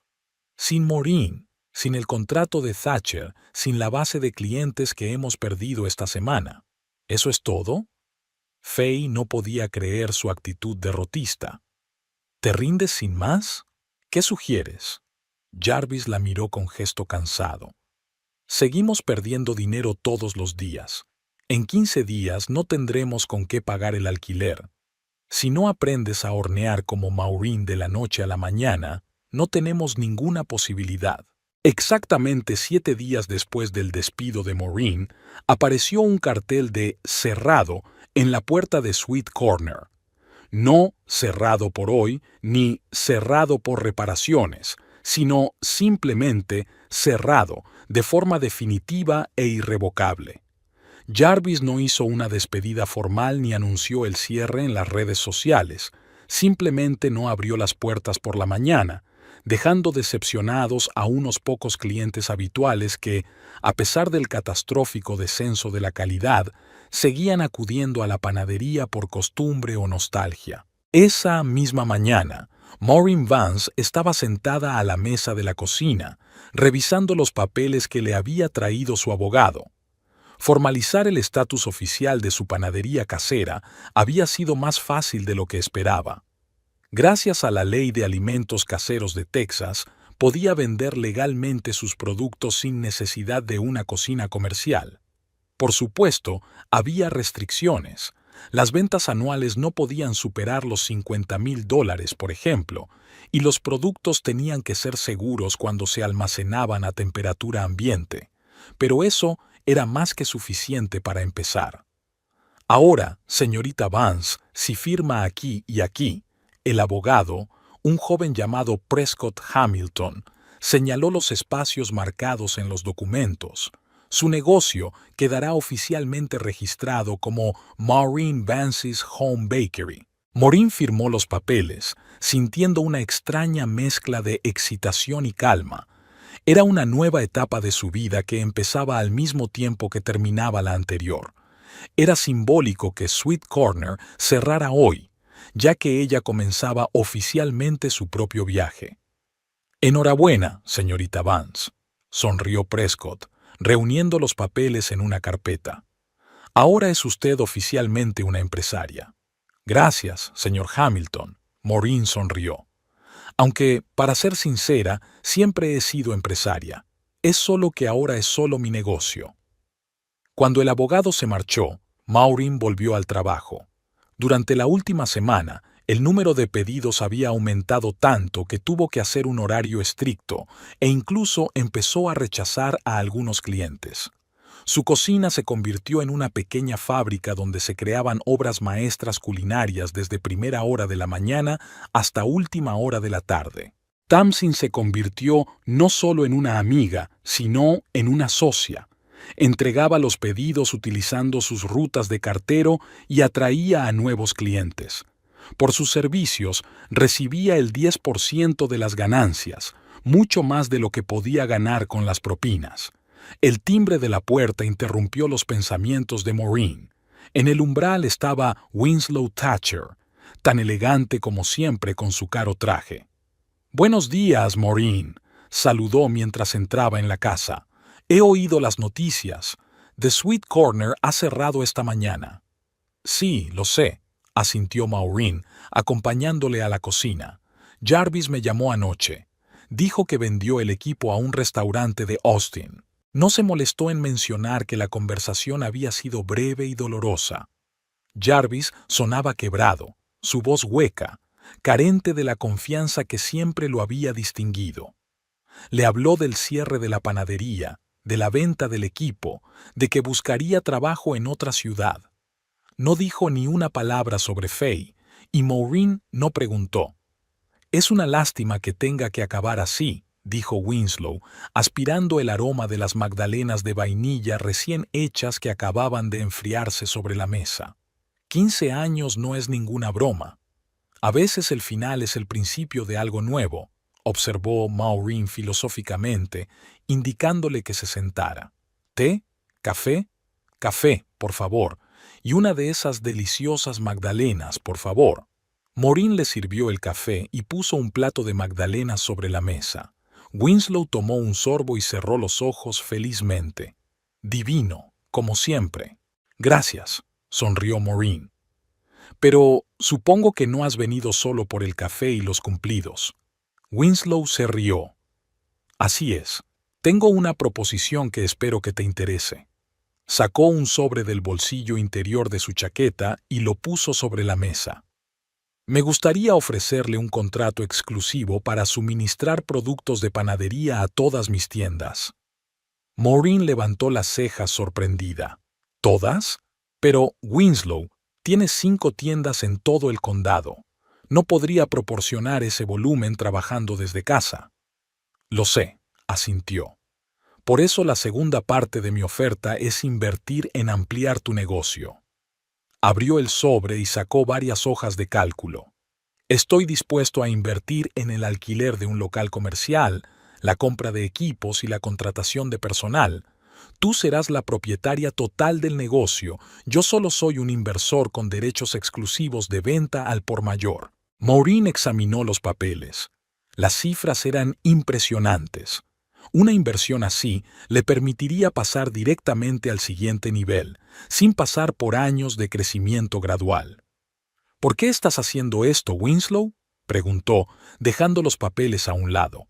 «Sin Maureen, sin el contrato de Thatcher, sin la base de clientes que hemos perdido esta semana. ¿Eso es todo?». Faye no podía creer su actitud derrotista. «¿Te rindes sin más? ¿Qué sugieres?». Jarvis la miró con gesto cansado. «Seguimos perdiendo dinero todos los días. En 15 días no tendremos con qué pagar el alquiler. Si no aprendes a hornear como Maureen de la noche a la mañana, no tenemos ninguna posibilidad». Exactamente 7 días después del despido de Maureen, apareció un cartel de cerrado en la puerta de Sweet Corner. No cerrado por hoy ni cerrado por reparaciones, sino simplemente cerrado de forma definitiva e irrevocable. Jarvis no hizo una despedida formal ni anunció el cierre en las redes sociales, simplemente no abrió las puertas por la mañana, dejando decepcionados a unos pocos clientes habituales que, a pesar del catastrófico descenso de la calidad, seguían acudiendo a la panadería por costumbre o nostalgia. Esa misma mañana, Maureen Vance estaba sentada a la mesa de la cocina, revisando los papeles que le había traído su abogado. Formalizar el estatus oficial de su panadería casera había sido más fácil de lo que esperaba. Gracias a la Ley de Alimentos Caseros de Texas, podía vender legalmente sus productos sin necesidad de una cocina comercial. Por supuesto, había restricciones. Las ventas anuales no podían superar los $50,000, por ejemplo, y los productos tenían que ser seguros cuando se almacenaban a temperatura ambiente. Pero eso era más que suficiente para empezar. Ahora, señorita Vance, si firma aquí y aquí, el abogado, un joven llamado Prescott Hamilton, señaló los espacios marcados en los documentos. Su negocio quedará oficialmente registrado como Maureen Vance's Home Bakery. Maureen firmó los papeles, sintiendo una extraña mezcla de excitación y calma. Era una nueva etapa de su vida que empezaba al mismo tiempo que terminaba la anterior. Era simbólico que Sweet Corner cerrara hoy, ya que ella comenzaba oficialmente su propio viaje. «Enhorabuena, señorita Vance», sonrió Prescott, reuniendo los papeles en una carpeta. «Ahora es usted oficialmente una empresaria». «Gracias, señor Hamilton», Maureen sonrió. «Aunque, para ser sincera, siempre he sido empresaria. Es solo que ahora es solo mi negocio». Cuando el abogado se marchó, Maureen volvió al trabajo. Durante la última semana, el número de pedidos había aumentado tanto que tuvo que hacer un horario estricto e incluso empezó a rechazar a algunos clientes. Su cocina se convirtió en una pequeña fábrica donde se creaban obras maestras culinarias desde primera hora de la mañana hasta última hora de la tarde. Tamsin se convirtió no solo en una amiga, sino en una socia. Entregaba los pedidos utilizando sus rutas de cartero y atraía a nuevos clientes. Por sus servicios recibía el 10% de las ganancias, mucho más de lo que podía ganar con las propinas. El timbre de la puerta interrumpió los pensamientos de Maureen. En el umbral estaba Winslow Thatcher, tan elegante como siempre con su caro traje. «Buenos días, Maureen», saludó mientras entraba en la casa. «He oído las noticias. The Sweet Corner ha cerrado esta mañana». «Sí, lo sé», asintió Maureen, acompañándole a la cocina. «Jarvis me llamó anoche. Dijo que vendió el equipo a un restaurante de Austin. No se molestó en mencionar que la conversación había sido breve y dolorosa». Jarvis sonaba quebrado, su voz hueca, carente de la confianza que siempre lo había distinguido. Le habló del cierre de la panadería, de la venta del equipo, de que buscaría trabajo en otra ciudad. No dijo ni una palabra sobre Faye, y Maureen no preguntó. «Es una lástima que tenga que acabar así», dijo Winslow, aspirando el aroma de las magdalenas de vainilla recién hechas que acababan de enfriarse sobre la mesa. 15 años no es ninguna broma. A veces el final es el principio de algo nuevo, observó Maureen filosóficamente, indicándole que se sentara. «¿Té? ¿Café? Café, por favor, y una de esas deliciosas magdalenas, por favor». Maureen le sirvió el café y puso un plato de magdalenas sobre la mesa. Winslow tomó un sorbo y cerró los ojos felizmente. «Divino, como siempre». «Gracias», sonrió Maureen. «Pero supongo que no has venido solo por el café y los cumplidos». Winslow se rió. «Así es. Tengo una proposición que espero que te interese». Sacó un sobre del bolsillo interior de su chaqueta y lo puso sobre la mesa. Me gustaría ofrecerle un contrato exclusivo para suministrar productos de panadería a todas mis tiendas. Maureen levantó las cejas sorprendida. ¿Todas? Pero Winslow tiene 5 tiendas en todo el condado. No podría proporcionar ese volumen trabajando desde casa. Lo sé, asintió. Por eso la segunda parte de mi oferta es invertir en ampliar tu negocio. Abrió el sobre y sacó varias hojas de cálculo. Estoy dispuesto a invertir en el alquiler de un local comercial, la compra de equipos y la contratación de personal. Tú serás la propietaria total del negocio. Yo solo soy un inversor con derechos exclusivos de venta al por mayor. Maureen examinó los papeles. Las cifras eran impresionantes. Una inversión así le permitiría pasar directamente al siguiente nivel, sin pasar por años de crecimiento gradual. ¿Por qué estás haciendo esto, Winslow?, preguntó, dejando los papeles a un lado.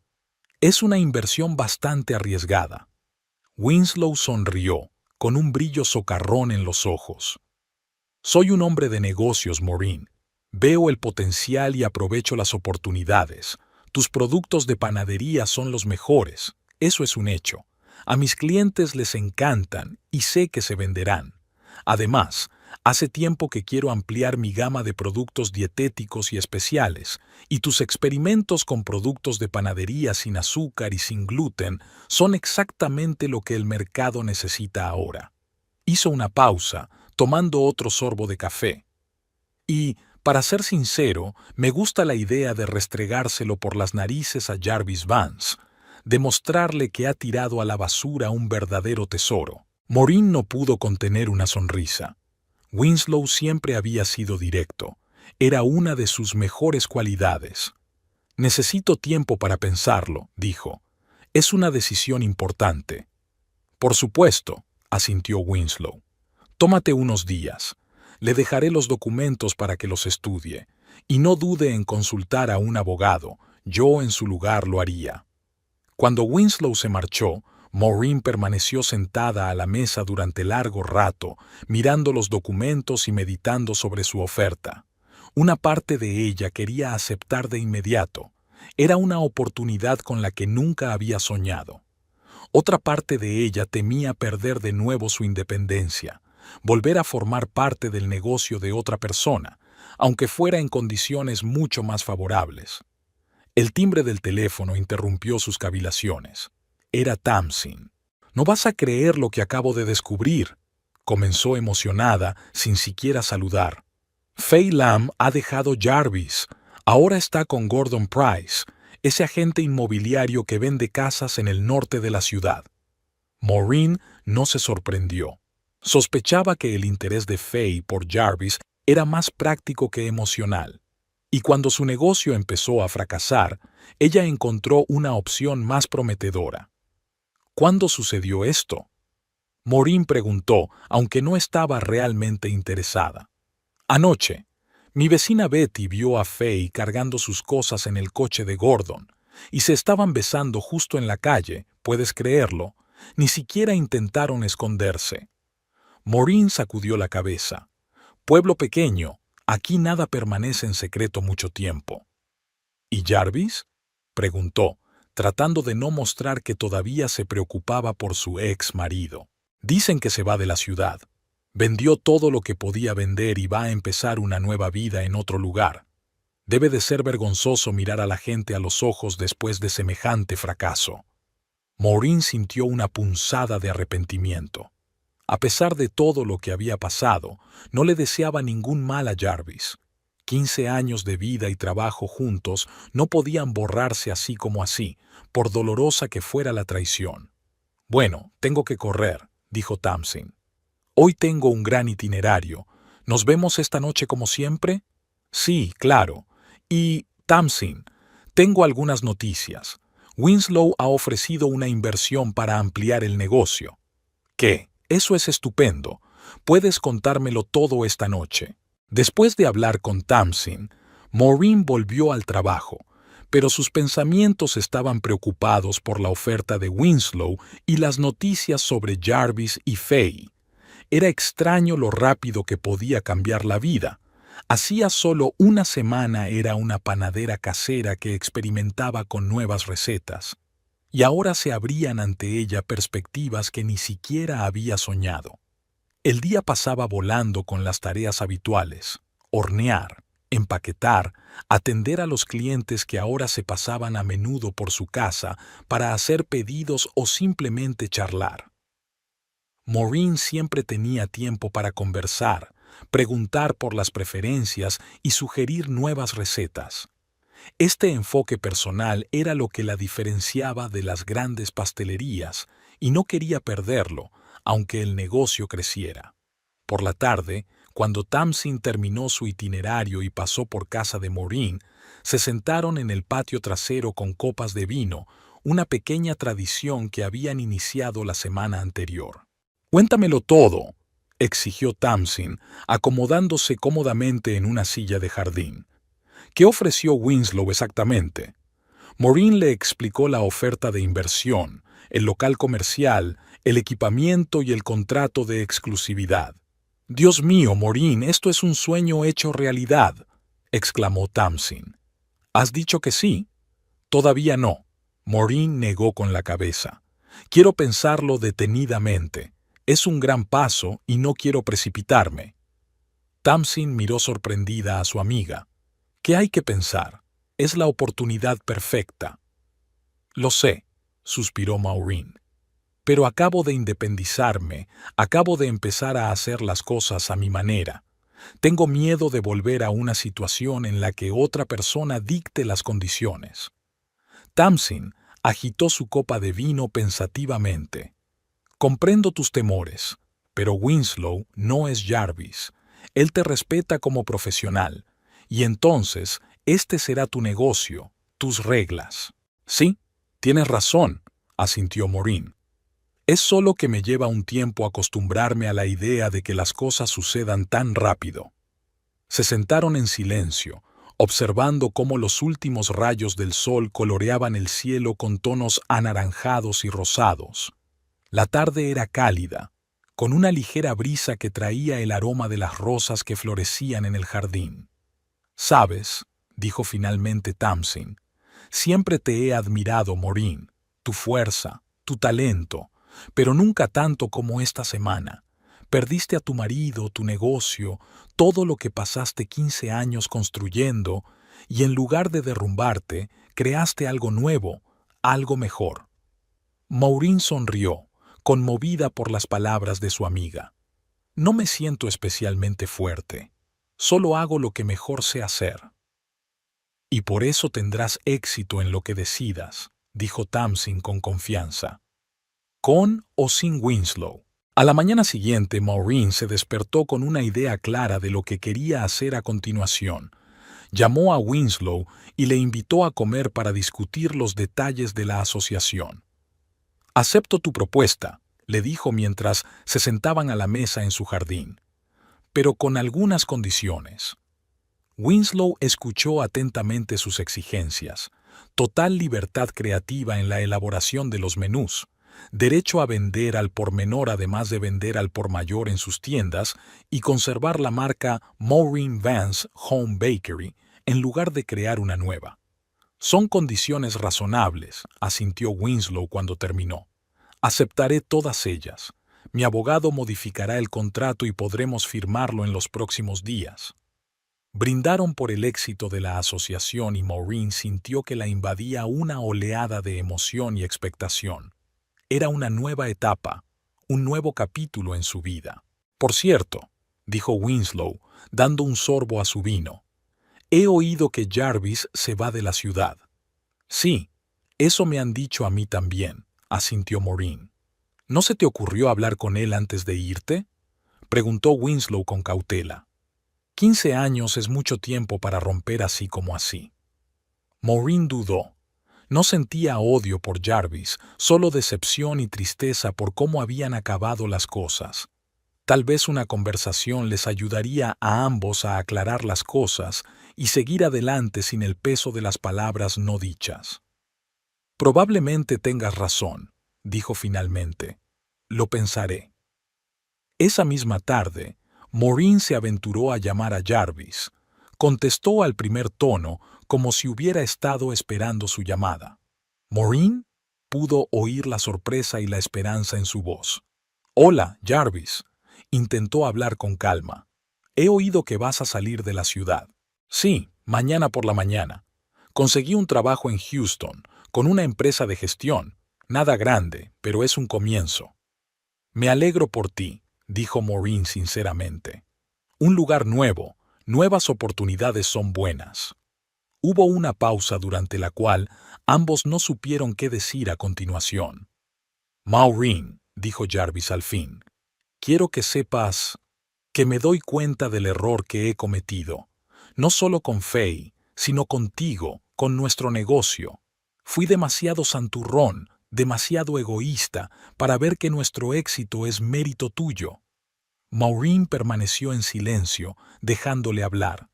Es una inversión bastante arriesgada. Winslow sonrió, con un brillo socarrón en los ojos. Soy un hombre de negocios, Maureen. Veo el potencial y aprovecho las oportunidades. Tus productos de panadería son los mejores. Eso es un hecho. A mis clientes les encantan y sé que se venderán. Además, hace tiempo que quiero ampliar mi gama de productos dietéticos y especiales, y tus experimentos con productos de panadería sin azúcar y sin gluten son exactamente lo que el mercado necesita ahora. Hizo una pausa, tomando otro sorbo de café. Y, para ser sincero, me gusta la idea de restregárselo por las narices a Jarvis Vance, demostrarle que ha tirado a la basura un verdadero tesoro. Maureen no pudo contener una sonrisa. Winslow siempre había sido directo. Era una de sus mejores cualidades. Necesito tiempo para pensarlo, dijo. Es una decisión importante. Por supuesto, asintió Winslow. Tómate unos días. Le dejaré los documentos para que los estudie. Y no dude en consultar a un abogado. Yo en su lugar lo haría. Cuando Winslow se marchó, Maureen permaneció sentada a la mesa durante largo rato, mirando los documentos y meditando sobre su oferta. Una parte de ella quería aceptar de inmediato. Era una oportunidad con la que nunca había soñado. Otra parte de ella temía perder de nuevo su independencia, volver a formar parte del negocio de otra persona, aunque fuera en condiciones mucho más favorables. El timbre del teléfono interrumpió sus cavilaciones. Era Tamsin. «No vas a creer lo que acabo de descubrir», comenzó emocionada, sin siquiera saludar. «Fay Lamb ha dejado Jarvis. Ahora está con Gordon Price, ese agente inmobiliario que vende casas en el norte de la ciudad». Maureen no se sorprendió. Sospechaba que el interés de Fay por Jarvis era más práctico que emocional. Y cuando su negocio empezó a fracasar, ella encontró una opción más prometedora. ¿Cuándo sucedió esto?, Maureen preguntó, aunque no estaba realmente interesada. Anoche. Mi vecina Betty vio a Fay cargando sus cosas en el coche de Gordon, y se estaban besando justo en la calle, ¿puedes creerlo? Ni siquiera intentaron esconderse. Maureen sacudió la cabeza. Pueblo pequeño. Aquí nada permanece en secreto mucho tiempo. ¿Y Jarvis?, preguntó, tratando de no mostrar que todavía se preocupaba por su ex marido. Dicen que se va de la ciudad. Vendió todo lo que podía vender y va a empezar una nueva vida en otro lugar. Debe de ser vergonzoso mirar a la gente a los ojos después de semejante fracaso. Maureen sintió una punzada de arrepentimiento. A pesar de todo lo que había pasado, no le deseaba ningún mal a Jarvis. 15 años de vida y trabajo juntos no podían borrarse así como así, por dolorosa que fuera la traición. «Bueno, tengo que correr», dijo Tamsin. «Hoy tengo un gran itinerario. ¿Nos vemos esta noche como siempre?» «Sí, claro. Y, Tamsin, tengo algunas noticias. Winslow ha ofrecido una inversión para ampliar el negocio». «¿Qué? Eso es estupendo. Puedes contármelo todo esta noche». Después de hablar con Tamsin, Maureen volvió al trabajo, pero sus pensamientos estaban preocupados por la oferta de Winslow y las noticias sobre Jarvis y Fay. Era extraño lo rápido que podía cambiar la vida. Hacía solo una semana era una panadera casera que experimentaba con nuevas recetas, y ahora se abrían ante ella perspectivas que ni siquiera había soñado. El día pasaba volando con las tareas habituales: hornear, empaquetar, atender a los clientes que ahora se pasaban a menudo por su casa para hacer pedidos o simplemente charlar. Maureen siempre tenía tiempo para conversar, preguntar por las preferencias y sugerir nuevas recetas. Este enfoque personal era lo que la diferenciaba de las grandes pastelerías, y no quería perderlo, aunque el negocio creciera. Por la tarde, cuando Tamsin terminó su itinerario y pasó por casa de Maureen, se sentaron en el patio trasero con copas de vino, una pequeña tradición que habían iniciado la semana anterior. «Cuéntamelo todo», exigió Tamsin, acomodándose cómodamente en una silla de jardín. «¿Qué ofreció Winslow exactamente?» Maureen le explicó la oferta de inversión, el local comercial, el equipamiento y el contrato de exclusividad. «Dios mío, Maureen, esto es un sueño hecho realidad», exclamó Tamsin. «¿Has dicho que sí?» «Todavía no», Maureen negó con la cabeza. «Quiero pensarlo detenidamente. Es un gran paso y no quiero precipitarme». Tamsin miró sorprendida a su amiga. «¿Qué hay que pensar? Es la oportunidad perfecta». «Lo sé», suspiró Maureen. «Pero acabo de independizarme, acabo de empezar a hacer las cosas a mi manera. Tengo miedo de volver a una situación en la que otra persona dicte las condiciones». Tamsin agitó su copa de vino pensativamente. «Comprendo tus temores, pero Winslow no es Jarvis. Él te respeta como profesional, y entonces este será tu negocio, tus reglas». «Sí, tienes razón», asintió Maureen. «Es solo que me lleva un tiempo acostumbrarme a la idea de que las cosas sucedan tan rápido». Se sentaron en silencio, observando cómo los últimos rayos del sol coloreaban el cielo con tonos anaranjados y rosados. La tarde era cálida, con una ligera brisa que traía el aroma de las rosas que florecían en el jardín. «Sabes», dijo finalmente Tamsin, «siempre te he admirado, Maureen, tu fuerza, tu talento, pero nunca tanto como esta semana. Perdiste a tu marido, tu negocio, todo lo que pasaste 15 años construyendo, y en lugar de derrumbarte, creaste algo nuevo, algo mejor». Maureen sonrió, conmovida por las palabras de su amiga. «No me siento especialmente fuerte. Solo hago lo que mejor sé hacer». «Y por eso tendrás éxito en lo que decidas», dijo Tamsin con confianza. «Con o sin Winslow». A la mañana siguiente, Maureen se despertó con una idea clara de lo que quería hacer a continuación. Llamó a Winslow y le invitó a comer para discutir los detalles de la asociación. «Acepto tu propuesta», le dijo mientras se sentaban a la mesa en su jardín, «pero con algunas condiciones». Winslow escuchó atentamente sus exigencias: total libertad creativa en la elaboración de los menús, derecho a vender al por menor además de vender al por mayor en sus tiendas y conservar la marca Maureen Vance Home Bakery en lugar de crear una nueva. «Son condiciones razonables», asintió Winslow cuando terminó. «Aceptaré todas ellas. Mi abogado modificará el contrato y podremos firmarlo en los próximos días». Brindaron por el éxito de la asociación y Maureen sintió que la invadía una oleada de emoción y expectación. Era una nueva etapa, un nuevo capítulo en su vida. «Por cierto», dijo Winslow, dando un sorbo a su vino, «he oído que Jarvis se va de la ciudad». «Sí, eso me han dicho a mí también», asintió Maureen. «¿No se te ocurrió hablar con él antes de irte?», preguntó Winslow con cautela. 15 años es mucho tiempo para romper así como así. Maureen dudó. No sentía odio por Jarvis, solo decepción y tristeza por cómo habían acabado las cosas. Tal vez una conversación les ayudaría a ambos a aclarar las cosas y seguir adelante sin el peso de las palabras no dichas. «Probablemente tengas razón», dijo finalmente. «Lo pensaré». Esa misma tarde, Maureen se aventuró a llamar a Jarvis. Contestó al primer tono como si hubiera estado esperando su llamada. «¿Maureen?» Pudo oír la sorpresa y la esperanza en su voz. «Hola, Jarvis». Intentó hablar con calma. «He oído que vas a salir de la ciudad». «Sí, mañana por la mañana. Conseguí un trabajo en Houston, con una empresa de gestión. Nada grande, pero es un comienzo». «Me alegro por ti», dijo Maureen sinceramente. «Un lugar nuevo, nuevas oportunidades son buenas». Hubo una pausa durante la cual ambos no supieron qué decir a continuación. «Maureen», dijo Jarvis al fin, «quiero que sepas que me doy cuenta del error que he cometido, no solo con Faye, sino contigo, con nuestro negocio. Fui demasiado santurrón, demasiado egoísta, para ver que nuestro éxito es mérito tuyo». Maureen permaneció en silencio, dejándole hablar.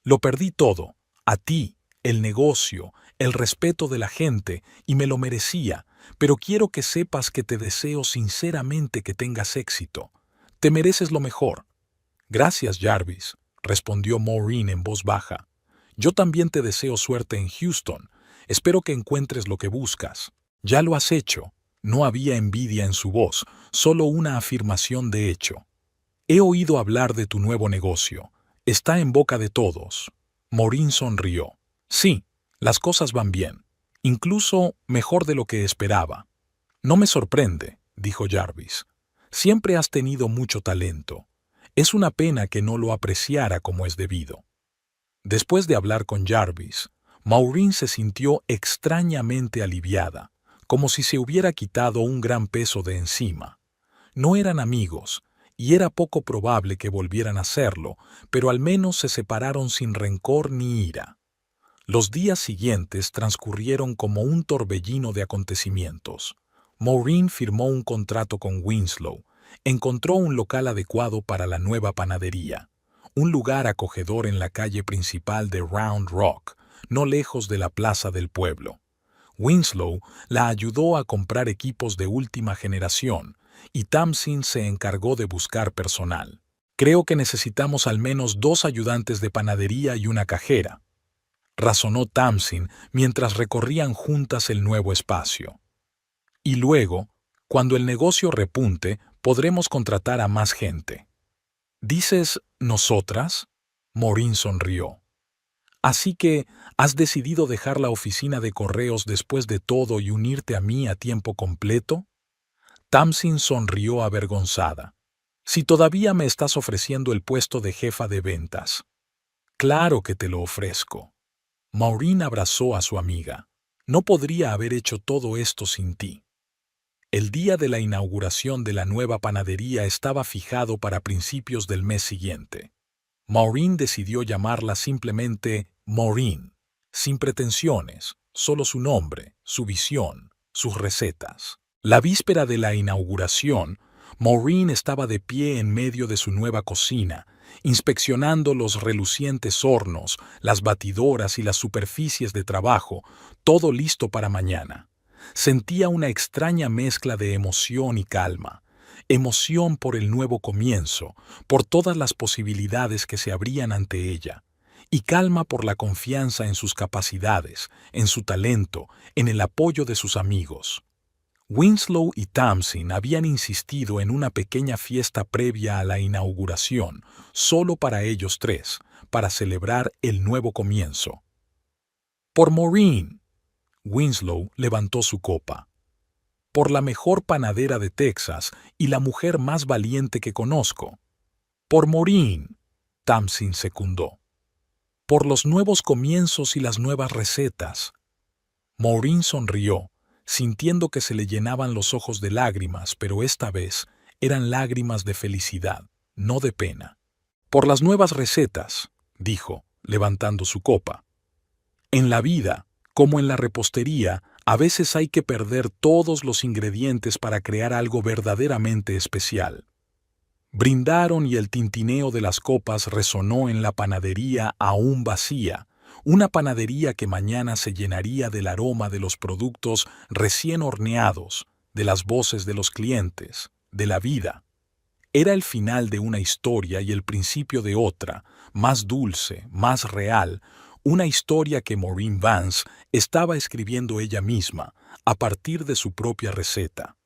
«Lo perdí todo, a ti, el negocio, el respeto de la gente, y me lo merecía, pero quiero que sepas que te deseo sinceramente que tengas éxito. Te mereces lo mejor». «Gracias, Jarvis», respondió Maureen en voz baja. «Yo también te deseo suerte en Houston. Espero que encuentres lo que buscas». «Ya lo has hecho». No había envidia en su voz, solo una afirmación de hecho. «He oído hablar de tu nuevo negocio. Está en boca de todos». Maureen sonrió. «Sí, las cosas van bien. Incluso mejor de lo que esperaba». «No me sorprende», dijo Jarvis. «Siempre has tenido mucho talento. Es una pena que no lo apreciara como es debido». Después de hablar con Jarvis, Maureen se sintió extrañamente aliviada, como si se hubiera quitado un gran peso de encima. No eran amigos, y era poco probable que volvieran a hacerlo, pero al menos se separaron sin rencor ni ira. Los días siguientes transcurrieron como un torbellino de acontecimientos. Maureen firmó un contrato con Winslow, encontró un local adecuado para la nueva panadería, un lugar acogedor en la calle principal de Round Rock, no lejos de la plaza del pueblo. Winslow la ayudó a comprar equipos de última generación, y Tamsin se encargó de buscar personal. «Creo que necesitamos al menos 2 ayudantes de panadería y una cajera», razonó Tamsin mientras recorrían juntas el nuevo espacio. «Y luego, cuando el negocio repunte, podremos contratar a más gente». «¿Dices nosotras?» Maureen sonrió. «Así que, ¿has decidido dejar la oficina de correos después de todo y unirte a mí a tiempo completo?» Tamsin sonrió avergonzada. «Si todavía me estás ofreciendo el puesto de jefa de ventas». «Claro que te lo ofrezco». Maureen abrazó a su amiga. «No podría haber hecho todo esto sin ti». El día de la inauguración de la nueva panadería estaba fijado para principios del mes siguiente. Maureen decidió llamarla simplemente Maureen, sin pretensiones, solo su nombre, su visión, sus recetas. La víspera de la inauguración, Maureen estaba de pie en medio de su nueva cocina, inspeccionando los relucientes hornos, las batidoras y las superficies de trabajo, todo listo para mañana. Sentía una extraña mezcla de emoción y calma. Emoción por el nuevo comienzo, por todas las posibilidades que se abrían ante ella, y calma por la confianza en sus capacidades, en su talento, en el apoyo de sus amigos. Winslow y Tamsin habían insistido en una pequeña fiesta previa a la inauguración, solo para ellos tres, para celebrar el nuevo comienzo. «Por Maureen», Winslow levantó su copa. «Por la mejor panadera de Texas y la mujer más valiente que conozco». «Por Maureen», Tamsin secundó. «Por los nuevos comienzos y las nuevas recetas». Maureen sonrió, sintiendo que se le llenaban los ojos de lágrimas, pero esta vez eran lágrimas de felicidad, no de pena. «Por las nuevas recetas», dijo, levantando su copa. «En la vida, como en la repostería, a veces hay que perder todos los ingredientes para crear algo verdaderamente especial». Brindaron y el tintineo de las copas resonó en la panadería aún vacía, una panadería que mañana se llenaría del aroma de los productos recién horneados, de las voces de los clientes, de la vida. Era el final de una historia y el principio de otra, más dulce, más real, una historia que Maureen Vance estaba escribiendo ella misma, a partir de su propia receta.